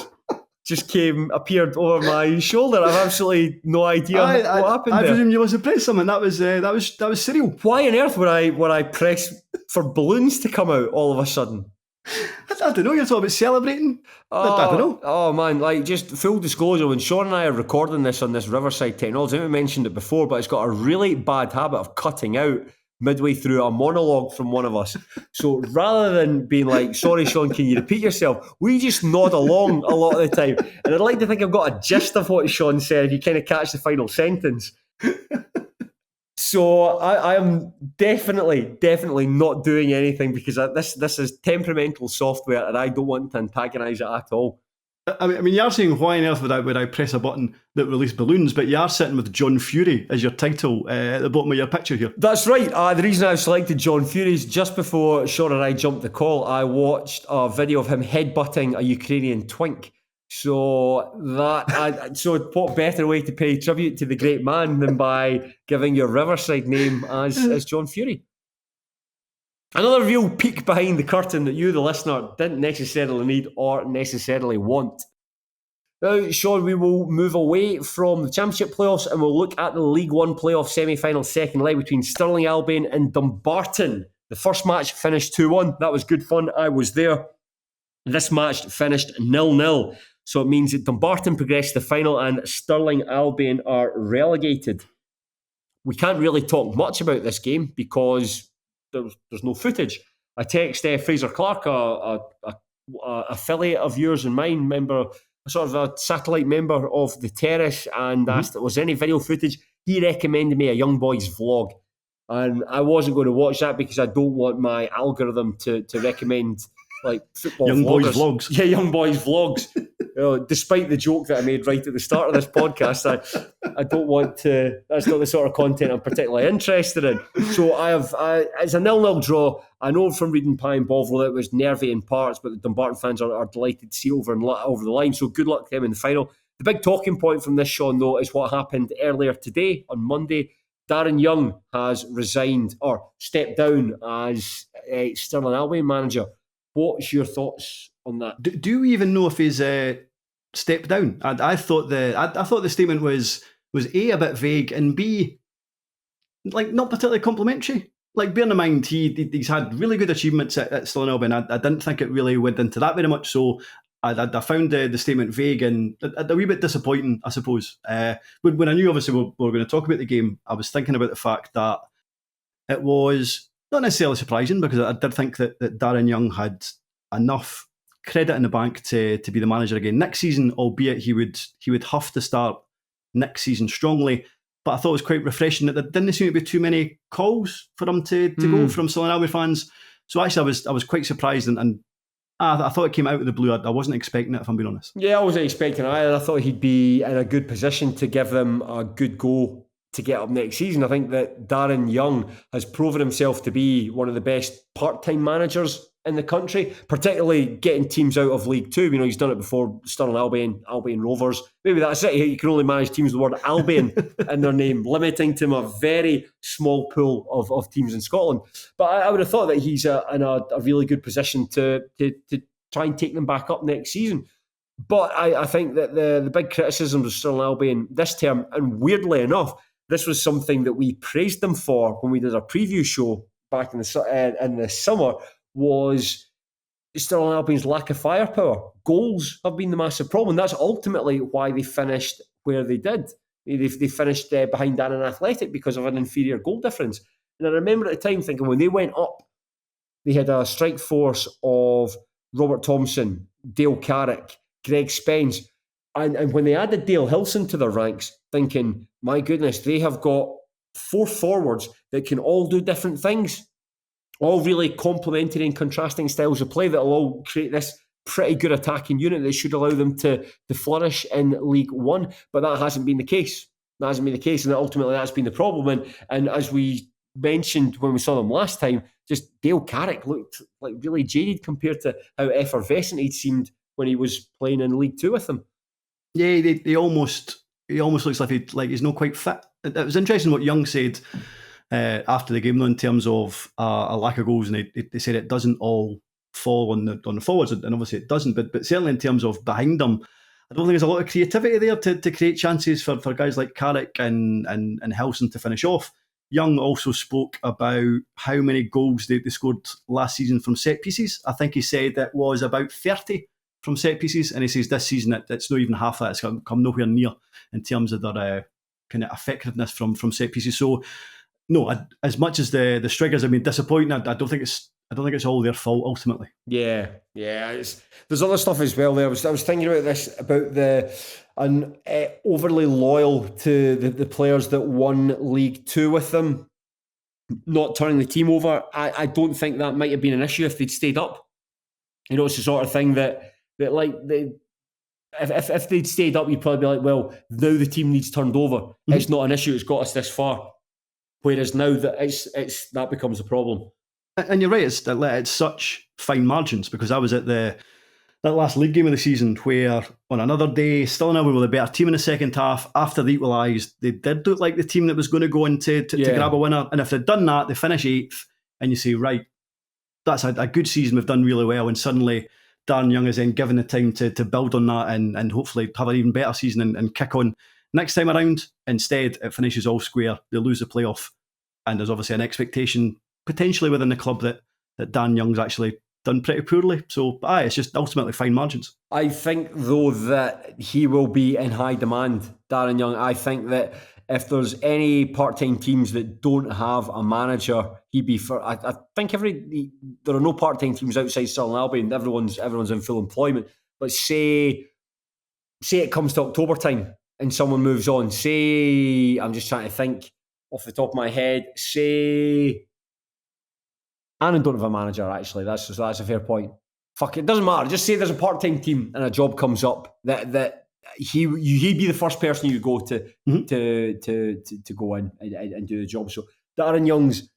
just appeared over my shoulder. I've absolutely no idea what happened. I presume you must have pressed something. That was surreal. Why on earth would I press for balloons to come out all of a sudden? I don't know. You're talking about celebrating. I don't know. Oh man! Like, just full disclosure, when Shaughan and I are recording this on this Riverside technology, I think we mentioned it before, but it's got a really bad habit of cutting out midway through a monologue from one of us. So rather than being like, "Sorry, Shaughan, can you repeat yourself?" we just nod along a lot of the time. And I'd like to think I've got a gist of what Shaughan said if you kind of catch the final sentence. So I am definitely not doing anything because this is temperamental software and I don't want to antagonise it at all. I mean, you are saying why on earth would I press a button that released balloons, but you are sitting with John Fury as your title at the bottom of your picture here. That's right. The reason I've selected John Fury is just before Shaughan and I jumped the call, I watched a video of him headbutting a Ukrainian twink. So what better way to pay tribute to the great man than by giving your Riverside name as John Fury? Another real peek behind the curtain that you, the listener, didn't necessarily need or necessarily want. Now, Shaughan, we will move away from the Championship playoffs and we'll look at the League One playoff semi-final second leg between Stirling Albion and Dumbarton. The first match finished 2-1. That was good fun. I was there. This match finished 0-0. So it means that Dumbarton progressed to the final and Stirling Albion are relegated. We can't really talk much about this game because there's no footage. I text Fraser Clark, a affiliate of yours and mine, member, sort of a satellite member of the Terrace, and asked if there was any video footage. He recommended me a Young Boys vlog, and I wasn't going to watch that because I don't want my algorithm to recommend like football Young Boys vloggers. vlogs. Yeah, Young Boys vlogs. Despite the joke that I made right at the start of this podcast, I don't want to. That's not the sort of content I'm particularly interested in. So it's a 0-0 draw. I know from reading Pie and Bovril that it was nervy in parts, but the Dumbarton fans are delighted to see over the line. So good luck to them in the final. The big talking point from this, Shaughan, though, is what happened earlier today on Monday. Darren Young has resigned or stepped down as Stirling Albion manager. What's your thoughts on that? Do we even know if he's stepped down? I thought the statement was A, a bit vague, and B, like not particularly complimentary. Like, bearing in mind he's had really good achievements at Stirling Albion. I didn't think it really went into that very much. So I found the statement vague and a wee bit disappointing, I suppose. When I knew obviously we were going to talk about the game, I was thinking about the fact that it was not necessarily surprising, because I did think that Darren Young had enough credit in the bank to be the manager again next season, albeit he would have to start next season strongly. But I thought it was quite refreshing that there didn't seem to be too many calls for him to go from Stirling Albion fans. So actually I was quite surprised, and I thought it came out of the blue. I wasn't expecting it, if I'm being honest. Yeah, I wasn't expecting it either. I thought he'd be in a good position to give them a good go to get up next season. I think that Darren Young has proven himself to be one of the best part-time managers in the country, particularly getting teams out of League Two. He's done it before. Stirling Albion Rovers. Maybe that's it. He can only manage teams with the word Albion in their name, limiting to him a very small pool of teams in Scotland. But I would have thought that he's in a really good position to try and take them back up next season. But I think that the big criticisms of Stirling Albion this term, and weirdly enough, this was something that we praised them for when we did our preview show back in the summer, was Stirling Albion's lack of firepower. Goals have been the massive problem. That's ultimately why they finished where they did. They finished behind Annan Athletic because of an inferior goal difference. And I remember at the time thinking, when they went up, they had a strike force of Robert Thompson, Dale Carrick, Greg Spence. And when they added Dale Hilson to their ranks, thinking, my goodness, they have got 4 forwards that can all do different things, all really complementary and contrasting styles of play that will all create this pretty good attacking unit that should allow them to flourish in League One. But that hasn't been the case. That hasn't been the case, and ultimately that's been the problem. And as we mentioned when we saw them last time, just Dale Carrick looked like really jaded compared to how effervescent he'd seemed when he was playing in League Two with them. Yeah, he almost looks like he's not quite fit. It was interesting what Young said after the game, though, in terms of a lack of goals, and they said it doesn't all fall on the forwards, and obviously it doesn't. But certainly in terms of behind them, I don't think there's a lot of creativity there to create chances for guys like Carrick and Hilson to finish off. Young also spoke about how many goals they scored last season from set pieces. I think he said it was about 30 from set pieces, and he says this season it's not even half that. It's come nowhere near in terms of their kind of effectiveness from set pieces. So no, as much as the strikers have been disappointing, I don't think it's all their fault ultimately. Yeah. There's other stuff as well there. I was thinking about this, about overly loyal to the players that won League Two with them, not turning the team over. I don't think that might have been an issue if they'd stayed up. It's the sort of thing that if they'd stayed up, you'd probably be like, well, now the team needs turned over. Mm-hmm. It's not an issue. It's got us this far. Whereas now that that becomes a problem. And you're right. It's such fine margins, because I was at that last league game of the season where on another day, Stirling Albion were the better team in the second half. After they equalised, they did look like the team that was going to go in to grab a winner. And if they'd done that, they finish 8th, and you say, right, that's a good season. We've done really well. And suddenly Darren Young is then given the time to build on that and hopefully have an even better season and kick on next time around. Instead, it finishes all square. They lose the playoff. And there's obviously an expectation potentially within the club that Dan Young's actually done pretty poorly. So it's just ultimately fine margins. I think, though, that he will be in high demand, Darren Young. I think that if there's any part-time teams that don't have a manager, he'd be for. I think there are no part-time teams outside Stirling Albion. Everyone's in full employment. But say it comes to October time and someone moves on. Say, I'm just trying to think off the top of my head. Say, Annan don't have a manager. Actually, that's a fair point. Fuck, it doesn't matter. Just say there's a part-time team and a job comes up that he'd be the first person you go to to go in and do the job. So Darren Young's,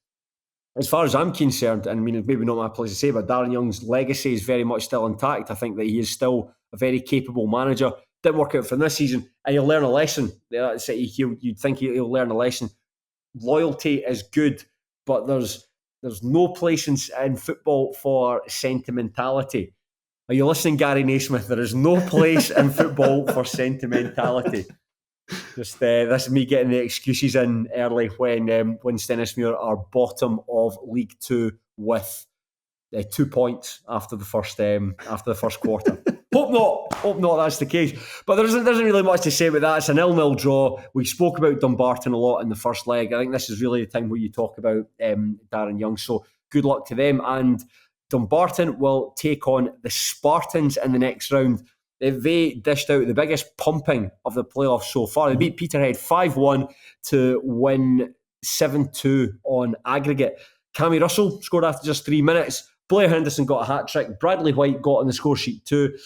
as far as I'm concerned, and I mean it's maybe not my place to say, but Darren Young's legacy is very much still intact. I think that he is still a very capable manager. Didn't work out for this season, and he'll learn a lesson. You'd think he'll learn a lesson. Loyalty is good, but there's no place in football for sentimentality. Are you listening, Gary Naismith? There is no place in football for sentimentality. Just this is me getting the excuses in early when Stennismuir are bottom of League Two with 2 points after the first quarter. Hope not. That's the case. But there isn't really much to say about that. It's a 0-0 draw. We spoke about Dumbarton a lot in the first leg. I think this is really the time where you talk about Darren Young. So good luck to them. And Dumbarton will take on the Spartans in the next round. They dished out the biggest pumping of the playoffs so far. They beat Peterhead 5-1 to win 7-2 on aggregate. Cammy Russell scored after just 3 minutes. Blair Henderson got a hat-trick. Bradley White got on the score sheet too.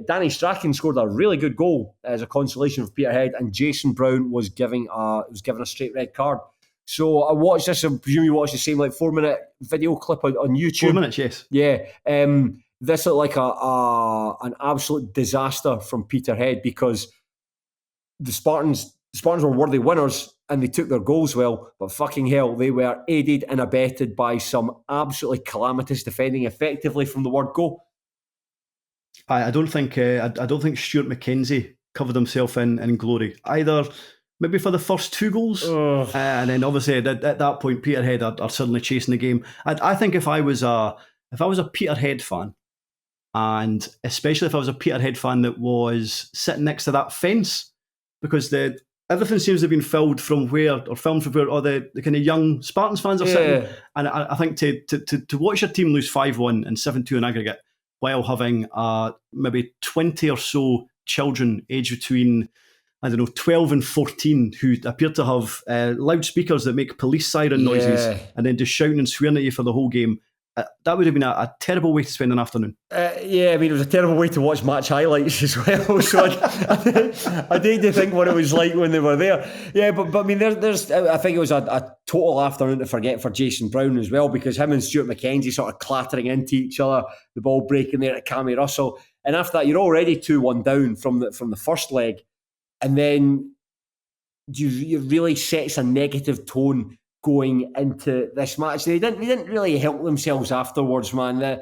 Danny Strachan scored a really good goal as a consolation for Peterhead, and Jason Brown was given a straight red card. So I watched this. I presume you watched the same 4-minute video clip on YouTube. 4 minutes, yes. Yeah. This looked like an absolute disaster from Peterhead because the Spartans were worthy winners and they took their goals well, but fucking hell, they were aided and abetted by some absolutely calamitous defending effectively from the word go. I don't think Stuart McKenzie covered himself in glory either. Maybe for the first 2 goals, and then obviously at that point, Peterhead are suddenly chasing the game. I think if I was a Peterhead fan, and especially if I was a Peterhead fan that was sitting next to that fence, because everything seems to have been filmed from where all the kind of young Spartans fans are sitting. And I think to watch your team lose 5-1 and 7-2 in aggregate while having maybe 20 or so children aged between 12 and 14 who appear to have loudspeakers that make police siren noises and then just shouting and swearing at you for the whole game. That would have been a terrible way to spend an afternoon. It was a terrible way to watch match highlights as well. So I did think what it was like when they were there. Yeah, but I mean, I think it was a total afternoon to forget for Jason Brown as well, because him and Stuart McKenzie sort of clattering into each other, the ball breaking there at Cammy Russell, and after that you're already 2-1 down from the first leg, and then you really sets a negative tone going into this match. They didn't really help themselves afterwards, man.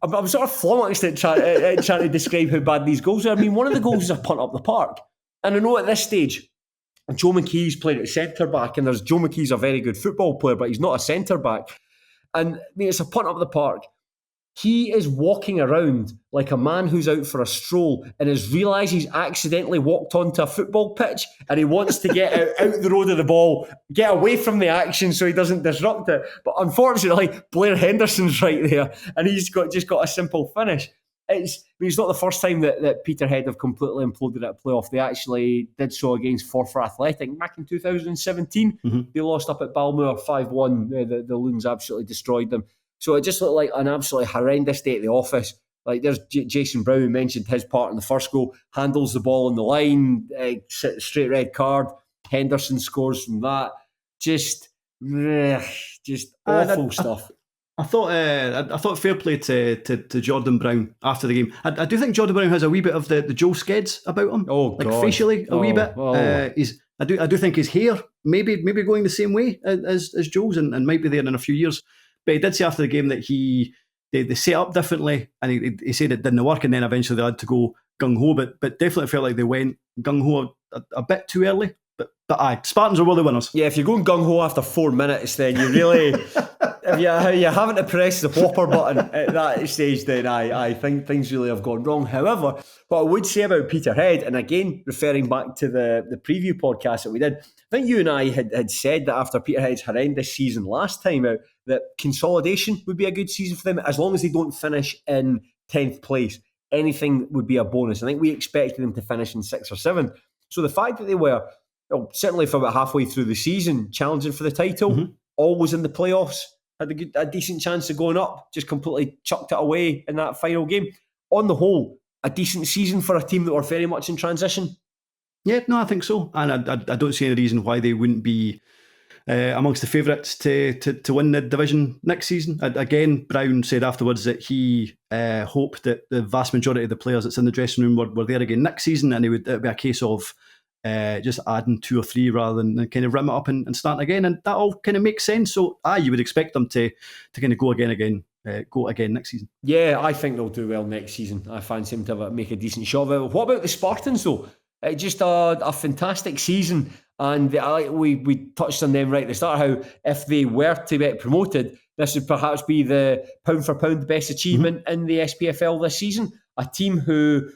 I'm sort of flummoxed at trying to describe how bad these goals are. I mean, one of the goals is a punt up the park, and I know at this stage Joe McKee's playing at centre back, and Joe McKee's a very good football player, but he's not a centre back. And I mean, it's a punt up the park. He is walking around like a man who's out for a stroll and has realised he's accidentally walked onto a football pitch, and he wants to get out the road of the ball, get away from the action so he doesn't disrupt it. But unfortunately, Blair Henderson's right there, and he's just got a simple finish. It's not the first time that Peterhead have completely imploded at a playoff. They actually did so against Forfar Athletic back in 2017. They lost up at Balmoor 5-1. The Loons absolutely destroyed them. So it just looked like an absolutely horrendous day at the office. Like, there's Jason Brown, who mentioned his part in the first goal, handles the ball on the line, straight red card. Henderson scores from that. Just awful stuff. I thought fair play to Jordan Brown after the game. I do think Jordan Brown has a wee bit of the Joe Skeds about him. Oh, God. Facially a wee bit. Oh. I do think his hair maybe going the same way as Joe's and might be there in a few years. But he did say after the game that they set up differently, and he said it didn't work, and then eventually they had to go gung-ho, but definitely felt like they went gung-ho a bit too early. But aye, Spartans are worthy winners. Yeah, if you're going gung-ho after 4 minutes, then you really... if you're having to press the whopper button at that stage, then I think things really have gone wrong. However, what I would say about Peterhead, and again, referring back to the preview podcast that we did, I think you and I had said that after Peterhead's horrendous season last time out, that consolidation would be a good season for them, as long as they don't finish in 10th place. Anything would be a bonus. I think we expected them to finish in 6th or 7th. So the fact that they were, certainly for about halfway through the season, challenging for the title, always in the playoffs, had a decent chance of going up, just completely chucked it away in that final game. On the whole, a decent season for a team that were very much in transition. Yeah, no, I think so. And I don't see any reason why they wouldn't be amongst the favourites to win the division next season. Again, Brown said afterwards that he hoped that the vast majority of the players that's in the dressing room were there again next season, and it'd be a case of just adding 2 or 3 rather than kind of rim it up and starting again. And that all kind of makes sense. So you would expect them to kind of go again next season. Yeah, I think they'll do well next season. I fancy them to make a decent shot of it. What about the Spartans though? Just a fantastic season, and we touched on them right at the start, how if they were to get promoted, this would perhaps be the pound for pound best achievement in the SPFL this season. A team who,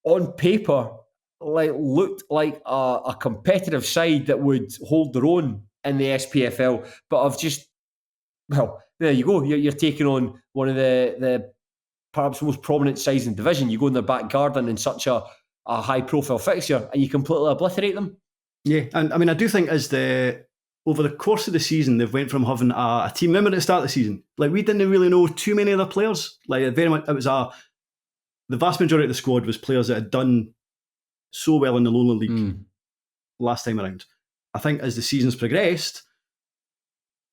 on paper, looked like a competitive side that would hold their own in the SPFL, but have just, well, there you go. You're taking on one of the perhaps most prominent sides in the division. You go in their back garden in such a high-profile fixture, and you completely obliterate them. Yeah, and I mean, I do think over the course of the season, they've went from having a team. Remember at the start of the season, we didn't really know too many other players. Very much, it was the vast majority of the squad was players that had done so well in the lower league last time around. I think as the season's progressed,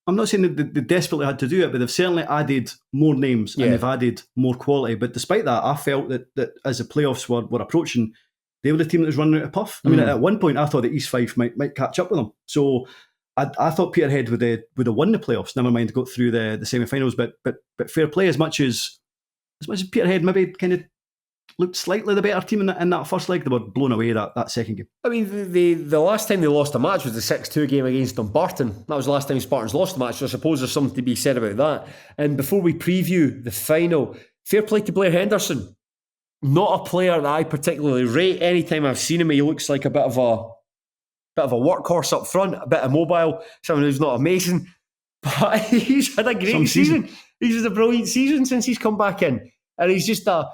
I'm not saying that they desperately had to do it, but they've certainly added more names and they've added more quality. But despite that, I felt that as the playoffs were approaching, they were the team that was running out of puff. I mean, at one point, I thought that East Fife might catch up with them. So I thought Peterhead would have won the playoffs. Never mind, got through the semi-finals. But fair play, as much as Peterhead maybe kind of looked slightly the better team in that first leg, they were blown away that second game. I mean, the last time they lost a match was the 6-2 game against Dumbarton. That was the last time Spartans lost a match, so I suppose there's something to be said about that. And before we preview the final, fair play to Blair Henderson. Not a player that I particularly rate. Anytime I've seen him, he looks like a bit of a workhorse up front, a bit immobile, someone who's not amazing. But he's had a great season. He's had a brilliant season since he's come back in. And he's just I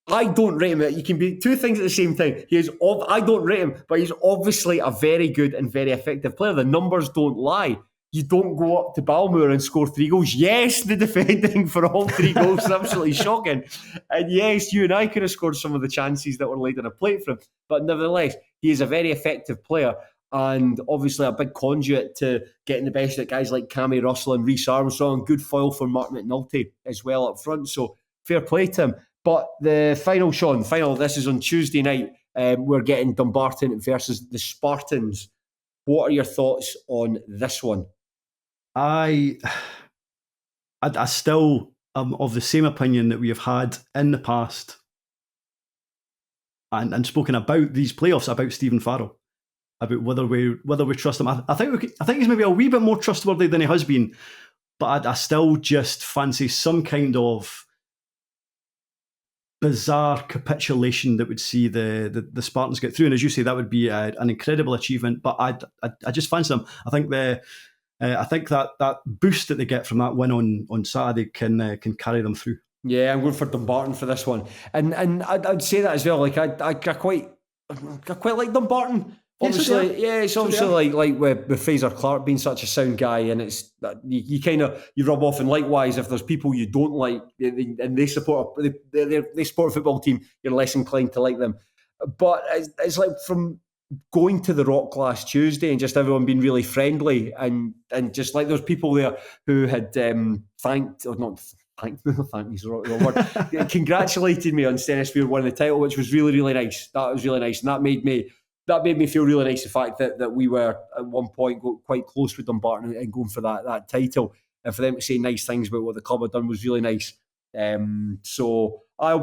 don't rate him. You can be two things at the same time. I don't rate him, but he's obviously a very good and very effective player. The numbers don't lie. You don't go up to Balmoor and score 3 goals. Yes, the defending for all 3 goals is absolutely shocking. And yes, you and I could have scored some of the chances that were laid on a plate for him. But nevertheless, he is a very effective player and obviously a big conduit to getting the best at guys like Cammy Russell and Rhys Armstrong. Good foil for Mark McNulty as well up front. So fair play to him. But the final, Shaughan, this is on Tuesday night. We're getting Dumbarton versus the Spartans. What are your thoughts on this one? I still am of the same opinion that we have had in the past and spoken about these playoffs, about Stephen Farrell, about whether we trust him. I think he's maybe a wee bit more trustworthy than he has been, but I still just fancy some kind of bizarre capitulation that would see the Spartans get through. And as you say, that would be an incredible achievement. But I just fancy them. I think that boost that they get from that win on Saturday can carry them through. Yeah, I'm going for Dumbarton for this one, and I'd say that as well. Like I quite like Dumbarton. Obviously, it's obviously like with Fraser Clark being such a sound guy, and it's you kind of rub off. And likewise, if there's people you don't like and they support a football team, you're less inclined to like them. But it's like from going to the Rock last Tuesday and just everyone being really friendly and just like those people there who had thanked me's the wrong word, congratulated me on Stennisfield winning the title, which was really, really nice. That was really nice, and that made me feel really nice, the fact that we were at one point quite close with Dumbarton and going for that title, and for them to say nice things about what the club had done was really nice. So I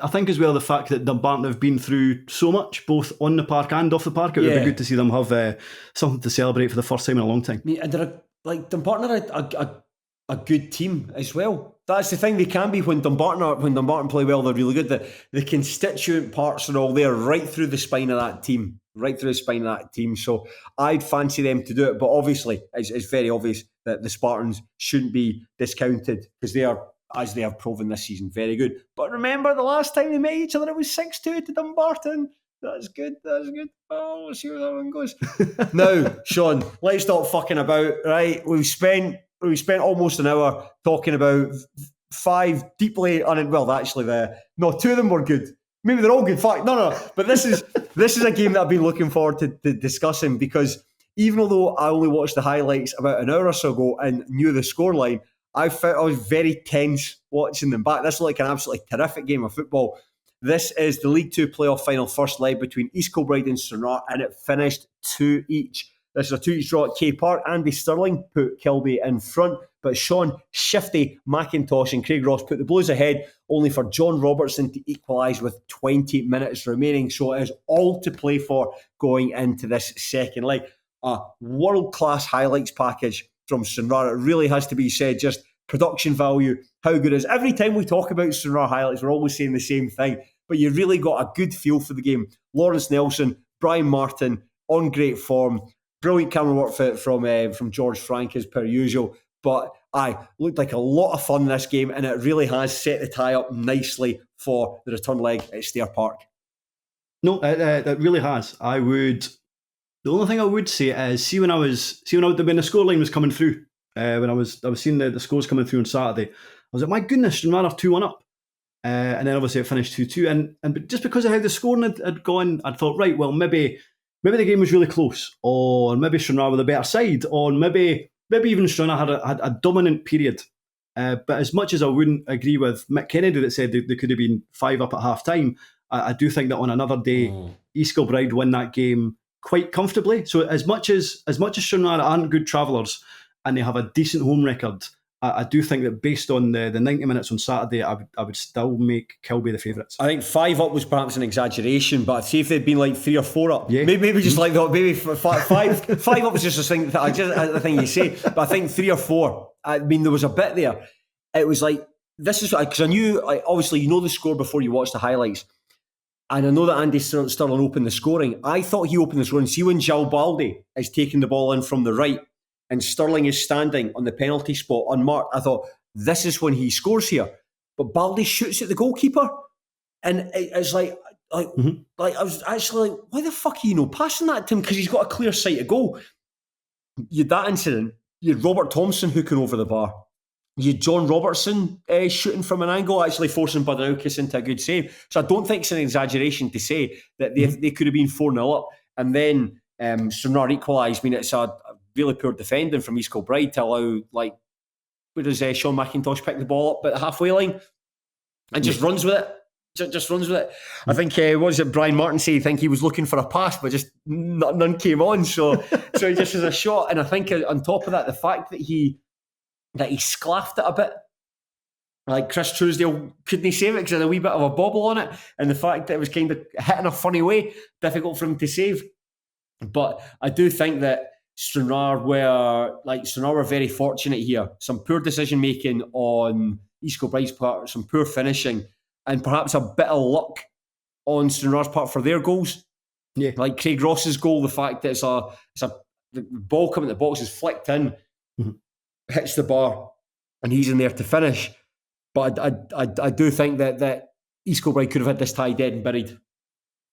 think as well the fact that Dumbarton have been through so much, both on the park and off the park, it would be good to see them have something to celebrate for the first time in a long time. And like Dumbarton are a good team as well. That's the thing. They can be when Dumbarton play well. They're really good. The constituent parts are all there, right through the spine of that team, So I'd fancy them to do it. But obviously, it's very obvious that the Spartans shouldn't be discounted because they are, as they have proven this season, very good. But remember, the last time they met each other, it was 6-2 to Dumbarton. That's good. Oh, we'll see where that one goes. Now, Shaughan, let's stop fucking about. Right, we've spent almost an hour talking about 5 deeply no, 2 of them were good. Maybe they're all good. Fuck, no. But this is a game that I've been looking forward to discussing because even although I only watched the highlights about an hour or so ago and knew the scoreline, I was very tense watching them back. This is like an absolutely terrific game of football. This is the League 2 playoff final first leg between East Kilbride and Stranraer, and it finished 2 each. This is a 2-each draw at K Park. Andy Stirling put Kilby in front, but Shaughan, Shifty, McIntosh and Craig Ross put the Blues ahead, only for John Robertson to equalise with 20 minutes remaining. So it is all to play for going into this second leg. A world-class highlights package from Stranraer. It really has to be said, just production value, how good it is. Every time we talk about Stranraer highlights, we're always saying the same thing, but you really got a good feel for the game. Lawrence Nelson, Brian Martin, on great form. Brilliant camera work from George Frank as per usual. But looked like a lot of fun this game, and it really has set the tie up nicely for the return leg at Stair Park. No, it really has. The only thing I would say is when the scoreline was coming through, when I was seeing the scores coming through on Saturday, I was like, my goodness, Stranraer are 2-1 up. And then obviously it finished 2-2. And just because of how the scoring had gone, I thought, right, well, maybe the game was really close, or maybe Stranraer were the better side, or maybe even Stranraer had a dominant period. But as much as I wouldn't agree with Mick Kennedy that said they could have been 5 up at half time, I do think that on another day, East Kilbride win that game quite comfortably. So as much as Stranraer aren't good travellers and they have a decent home record, I do think that based on the 90 minutes on Saturday, I would still make Kilby the favourites. I think 5 up was perhaps an exaggeration, but I'd say if they'd been like 3 or 4 up, maybe just like that, maybe 5 up was just a thing. I think you say, but I think 3 or 4. I mean, there was a bit there. It was like this is because I knew. Obviously, you know the score before you watch the highlights, and I know that Andy Stirling opened the scoring. I thought he opened the scoring. See when João Balde is taking the ball in from the right, and Stirling is standing on the penalty spot unmarked. I thought, this is when he scores here. But Balde shoots at the goalkeeper. And it's like I was actually like, why the fuck are you not passing that to him? Because he's got a clear sight to goal. You had that incident. You had Robert Thompson hooking over the bar. You had John Robertson shooting from an angle, actually forcing Badanaukis into a good save. So I don't think it's an exaggeration to say that they could have been 4-0 up. And then Stranraer equalised. I mean, it's a really poor defending from East Kilbride to allow, where does Sean McIntosh pick the ball up at the halfway line and just runs with it. Just runs with it. I think, what was it, Brian Martin said, I think he was looking for a pass, but just none came on. So he just has a shot. And I think on top of that, the fact that he sclaffed it a bit, like Chris Truesdale couldn't save it because it had a wee bit of a bobble on it. And the fact that it was kind of hit in a funny way, difficult for him to save. But I do think that Stranraer were very fortunate here. Some poor decision making on East Kilbride's part, some poor finishing, and perhaps a bit of luck on Stranraer's part for their goals. Yeah, like Craig Ross's goal, the fact that the ball coming to the box is flicked in, hits the bar, and he's in there to finish. But I do think that East Kilbride could have had this tie dead and buried.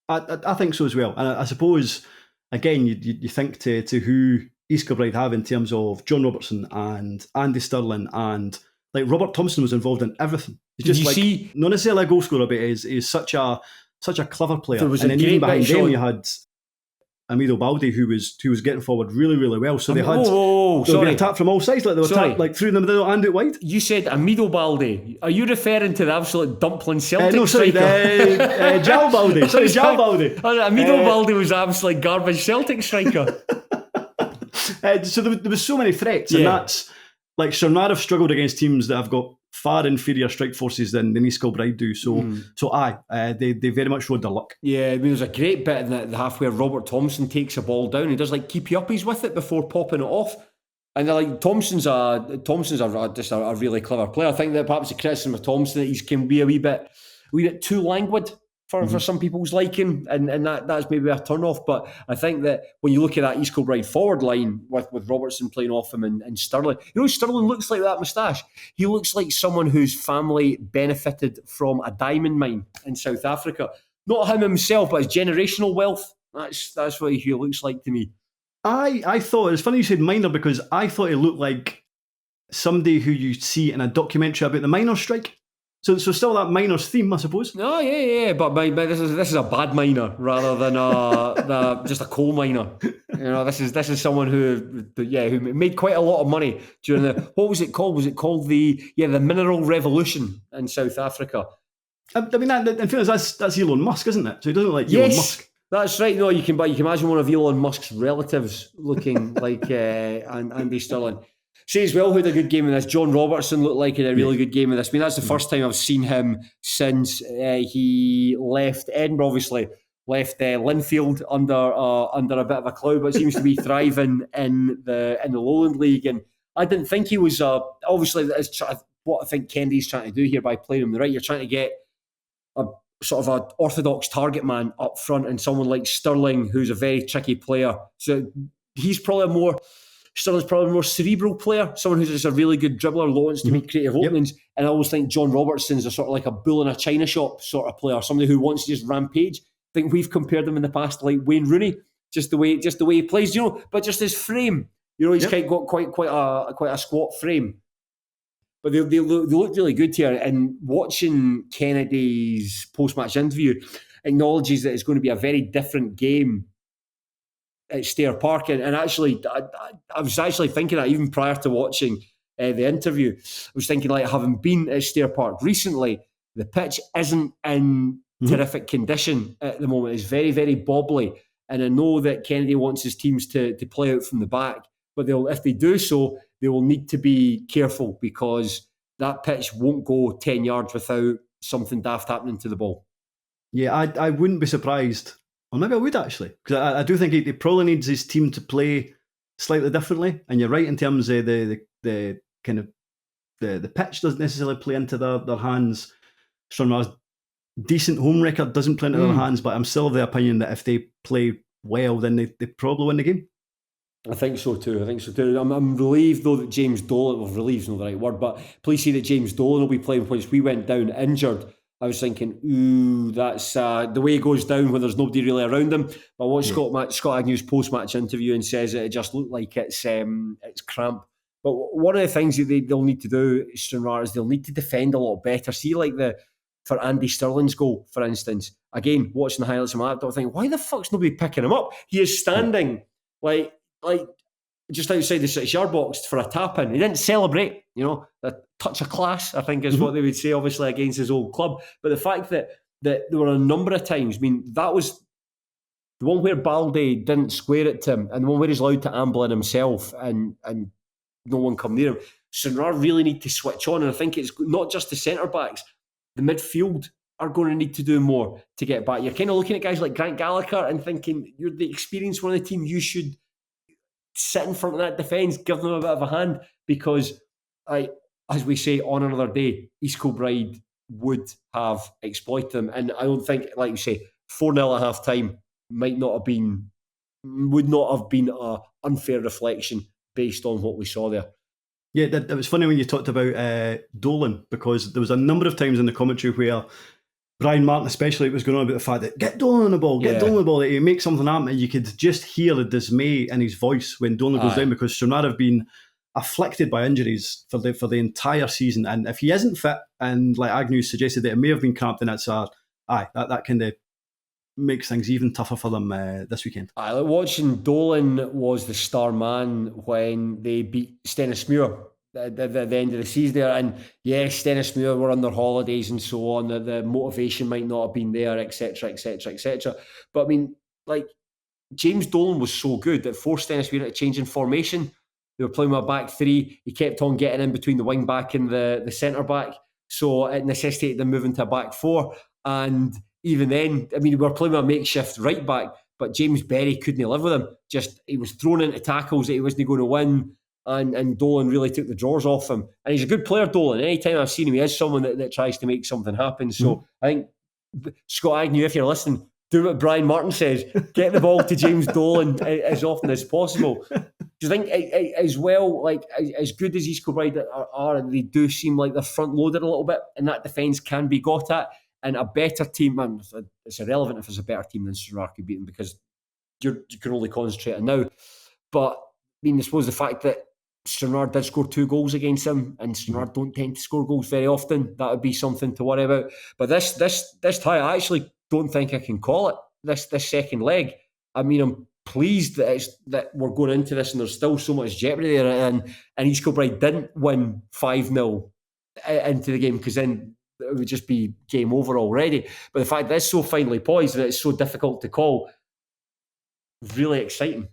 I think so as well, and I suppose. Again, you think to who East Kilbride have in terms of John Robertson and Andy Stirling, and like Robert Thompson was involved in everything. He's just not necessarily a goal scorer, but he's such a clever player. And then even behind them you had Amido Balde, who was getting forward really, really well. So they had been attacked from all sides, like they were attacked through the middle and out wide. You said Amido Balde. Are you referring to the absolute dumpling Celtic striker? João Balde. Sorry, João Balde. Amido Balde was absolute garbage Celtic striker. So there was so many threats, and that's like Stranraer have struggled against teams that have got far inferior strike forces than East Kilbride do. They very much rode their luck. Yeah, I mean, there's a great bit in the half where Robert Thompson takes a ball down. He does keepy uppies with it before popping it off. And like Thompson's just a really clever player. I think that perhaps the criticism of Thompson that he can be a wee bit too languid for some people's liking, and that's maybe a turn off. But I think that when you look at that East Kilbride forward line with Robertson playing off him and Stirling, Stirling looks like that moustache. He looks like someone whose family benefited from a diamond mine in South Africa. Not him himself, but his generational wealth. That's what he looks like to me. I thought, it's funny you said minor, because I thought he looked like somebody who you see in a documentary about the miners' strike. So still that miners theme, I suppose. No, yeah, but this is a bad miner rather than just a coal miner. This is someone who made quite a lot of money during what was it called? Was it called the mineral revolution in South Africa? I mean, in fairness, that's Elon Musk, isn't it? So he doesn't look like Elon Musk. That's right. No, you can imagine one of Elon Musk's relatives looking like Andy Stirling. Say as well who had a good game in this. John Robertson looked like he had a really good game in this. I mean, that's the first time I've seen him since he left Edinburgh, obviously. Left Linfield under a bit of a cloud, but seems to be thriving in the Lowland League. And I didn't think he was obviously that's what I think Kennedy's trying to do here by playing him the right. You're trying to get a sort of an orthodox target man up front, and someone like Stirling, who's a very tricky player. So Stirling's probably a more cerebral player, someone who's just a really good dribbler, wants to make creative openings. And I always think John Robertson's a sort of like a bull in a china shop sort of player, somebody who wants to just rampage. I think we've compared him in the past to like Wayne Rooney, just the way he plays, but just his frame. He's got quite a squat frame. But they look really good here. And watching Kennedy's post-match interview acknowledges that it's going to be a very different game at Stair Park. And actually, I was actually thinking that even prior to watching the interview. I was thinking, like, having been at Stair Park recently, the pitch isn't in terrific condition at the moment. It's very, very bobbly. And I know that Kennedy wants his teams to play out from the back. But if they do so, they will need to be careful, because that pitch won't go 10 yards without something daft happening to the ball. Yeah, I wouldn't be surprised. Or maybe I would, actually. Because I do think he probably needs his team to play slightly differently. And you're right in terms of the kind of the pitch doesn't necessarily play into their hands. Stranraer's decent home record doesn't play into their hands, but I'm still of the opinion that if they play well, then they probably win the game. I think so too. I'm relieved though that James Dolan, well, relieved's not the right word, but please see that James Dolan will be playing once we went down injured. I was thinking, that's the way it goes down when there's nobody really around him. But I watched Scott Agnew's post-match interview and says that it just looked like it's cramp. But one of the things that they'll need to do, Stranraer, is they'll need to defend a lot better. See, like for Andy Stirling's goal, for instance. Again, watching the highlights on my laptop, thinking, why the fuck's nobody picking him up? He is standing like just outside the 6-yard box for a tap-in. He didn't celebrate, a touch of class, I think is what they would say, obviously, against his old club. But the fact that there were a number of times, I mean, that was the one where Balde didn't square it to him, and the one where he's allowed to amble in himself and no one come near him. Stranraer really need to switch on, and I think it's not just the centre-backs. The midfield are going to need to do more to get back. You're kind of looking at guys like Grant Gallagher and thinking, you're the experienced one of the team, you should sit in front of that defence, give them a bit of a hand, because as we say, on another day, East Kilbride would have exploited them. And I don't think, like you say, 4-0 at half time would not have been an unfair reflection based on what we saw there. Yeah, it was funny when you talked about Dolan, because there was a number of times in the commentary where Brian Martin especially was going on about the fact that get Dolan on the ball, that he makes something happen, and you could just hear the dismay in his voice when Dolan goes down, because Stranraer have been afflicted by injuries for the entire season, and if he isn't fit, and like Agnew suggested that it may have been cramped, then it's that kind of makes things even tougher for them this weekend. Watching Dolan was the star man when they beat Stennismuir at the end of the season there. And yes, Stennismuir were on their holidays and so on. The motivation might not have been there, etc., etc., etc. But I mean, like, James Dolan was so good that forced Stennismuir to change in formation. They were playing with a back three. He kept on getting in between the wing back and the centre back. So it necessitated them moving to a back four. And even then, I mean, we were playing with a makeshift right back, but James Berry couldn't live with him. He was thrown into tackles that he wasn't going to win. and Dolan really took the drawers off him. And he's a good player, Dolan. Anytime I've seen him, he is someone that tries to make something happen. So I think, Scott Agnew, if you're listening, do what Brian Martin says. Get the ball to James Dolan as often as possible. Do you think, as well, like as good as East Kilbride are, they do seem like they're front-loaded a little bit, and that defence can be got at. And a better team, man, it's irrelevant if it's a better team than Stranraer could beat them, because you can only concentrate on now. But I mean, I suppose the fact that Stranraer did score 2 goals against them, and Stranraer don't tend to score goals very often, that would be something to worry about. But this tie, I actually don't think I can call it. This second leg, I mean, I'm pleased that we're going into this and there's still so much jeopardy there. And East Kilbride didn't win 5-0 into the game, because then it would just be game over already. But the fact that it's so finely poised and it's so difficult to call, really exciting.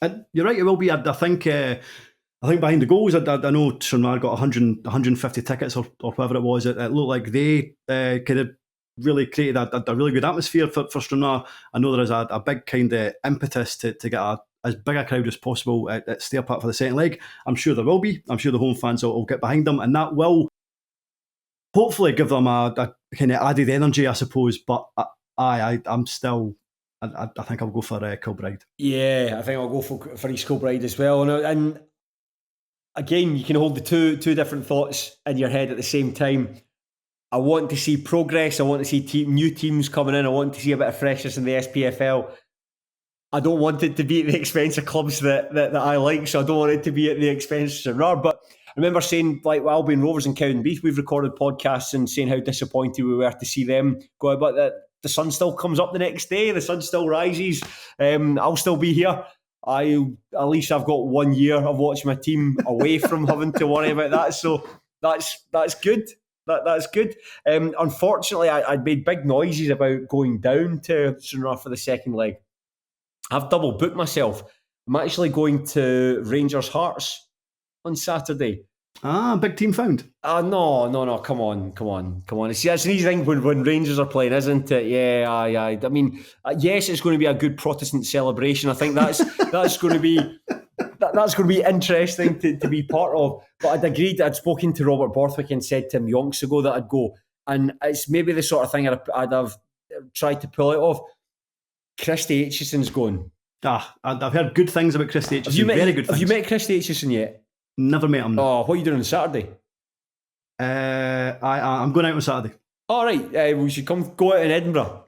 And you're right, it will be. I think behind the goals, I know Stranraer got 150 tickets or whatever it was. It looked like they kind of really created a really good atmosphere for Stranraer. I know there is a big kind of impetus to get as big a crowd as possible at Stair Park for the second leg. I'm sure there will be. I'm sure the home fans will get behind them, and that will hopefully give them a kind of added energy, I suppose. But I'm still... I think I'll go for Kilbride. Yeah, I think I'll go for East Kilbride as well. And again, you can hold the two different thoughts in your head at the same time. I want to see progress. I want to see new teams coming in. I want to see a bit of freshness in the SPFL. I don't want it to be at the expense of clubs that I like, so I don't want it to be at the expense of Stranraer. But I remember saying, like Albion Rovers and Cowdenbeath, we've recorded podcasts and saying how disappointed we were to see them go out, but that the sun still comes up the next day, the sun still rises. I'll still be here. At least I've got 1 year of watching my team away from having to worry about that, so that's good. That's good. Unfortunately, I'd made big noises about going down to Stranraer for the second leg. I've double booked myself. I'm actually going to Rangers Hearts on Saturday. Big team found. No, come on. See, that's an easy thing when Rangers are playing, isn't it? Yeah, aye. I mean, yes, it's going to be a good Protestant celebration. I think that's going to be interesting to be part of. But I'd agreed. I'd spoken to Robert Borthwick and said to him yonks ago that I'd go, and it's maybe the sort of thing I'd have tried to pull out of. Christy Aitchison's going. I've heard good things about Christy Aitchison. Very good things. Have you met Christy Aitchison yet? Never met him. No. Oh, what are you doing on Saturday? I'm going out on Saturday. All right, we should go out in Edinburgh.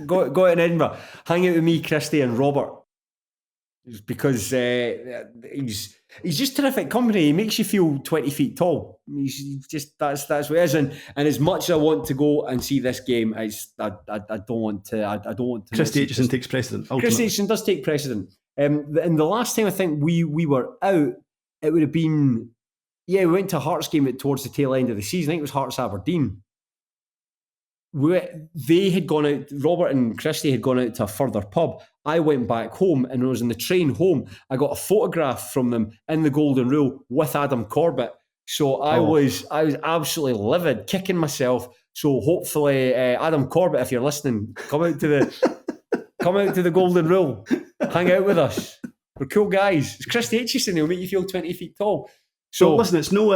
go out in Edinburgh. Hang out with me, Christy, and Robert. Because he's just terrific company. He makes you feel 20 feet tall. He's just that's what it is. And as much as I want to go and see this game, I don't want to. I don't want to. Christy Aitchison takes precedent. Christy Aitchison does take precedent. And the last time I think we were out, it would have been, we went to a Hearts game towards the tail end of the season. I think it was Hearts Aberdeen. They had gone out, Robert and Christy had gone out to a further pub. I went back home, and when I was in the train home, I got a photograph from them in the Golden Rule with Adam Corbett. So I was absolutely livid, kicking myself. So hopefully, Adam Corbett, if you're listening, come out to the Golden Rule, hang out with us. We're cool guys. It's Christy Aitchison. He'll make you feel 20 feet tall. So listen, it's no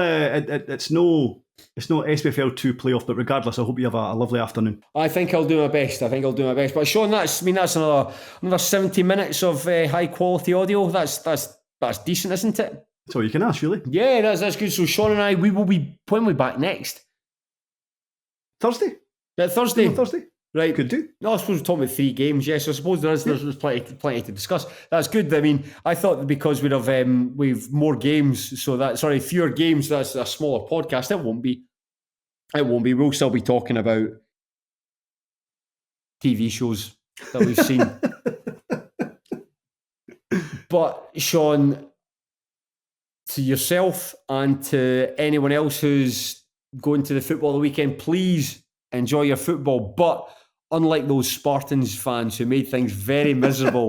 SPFL 2 playoff, but regardless, I hope you have a lovely afternoon. I think I'll do my best. But Shaughan, that's another 70 minutes of high quality audio. That's decent, isn't it? That's all you can ask, really. Yeah, that's good. So Shaughan and I, we will be, when are we back next? Thursday. Yeah, Thursday. Thursday. Right. Could do. No, I suppose we're talking about 3 games. Yes, I suppose there's plenty to discuss. That's good. I mean, I thought that because we've more games, fewer games, that's a smaller podcast. It won't be. We'll still be talking about TV shows that we've seen. But Shaughan, to yourself and to anyone else who's going to the football the weekend, please enjoy your football. But unlike those Spartans fans who made things very miserable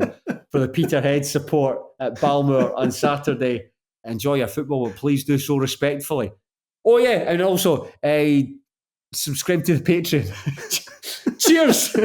for the Peterhead support at Balmoor on Saturday, enjoy your football, but please do so respectfully. Oh yeah, and also subscribe to the Patreon. Cheers!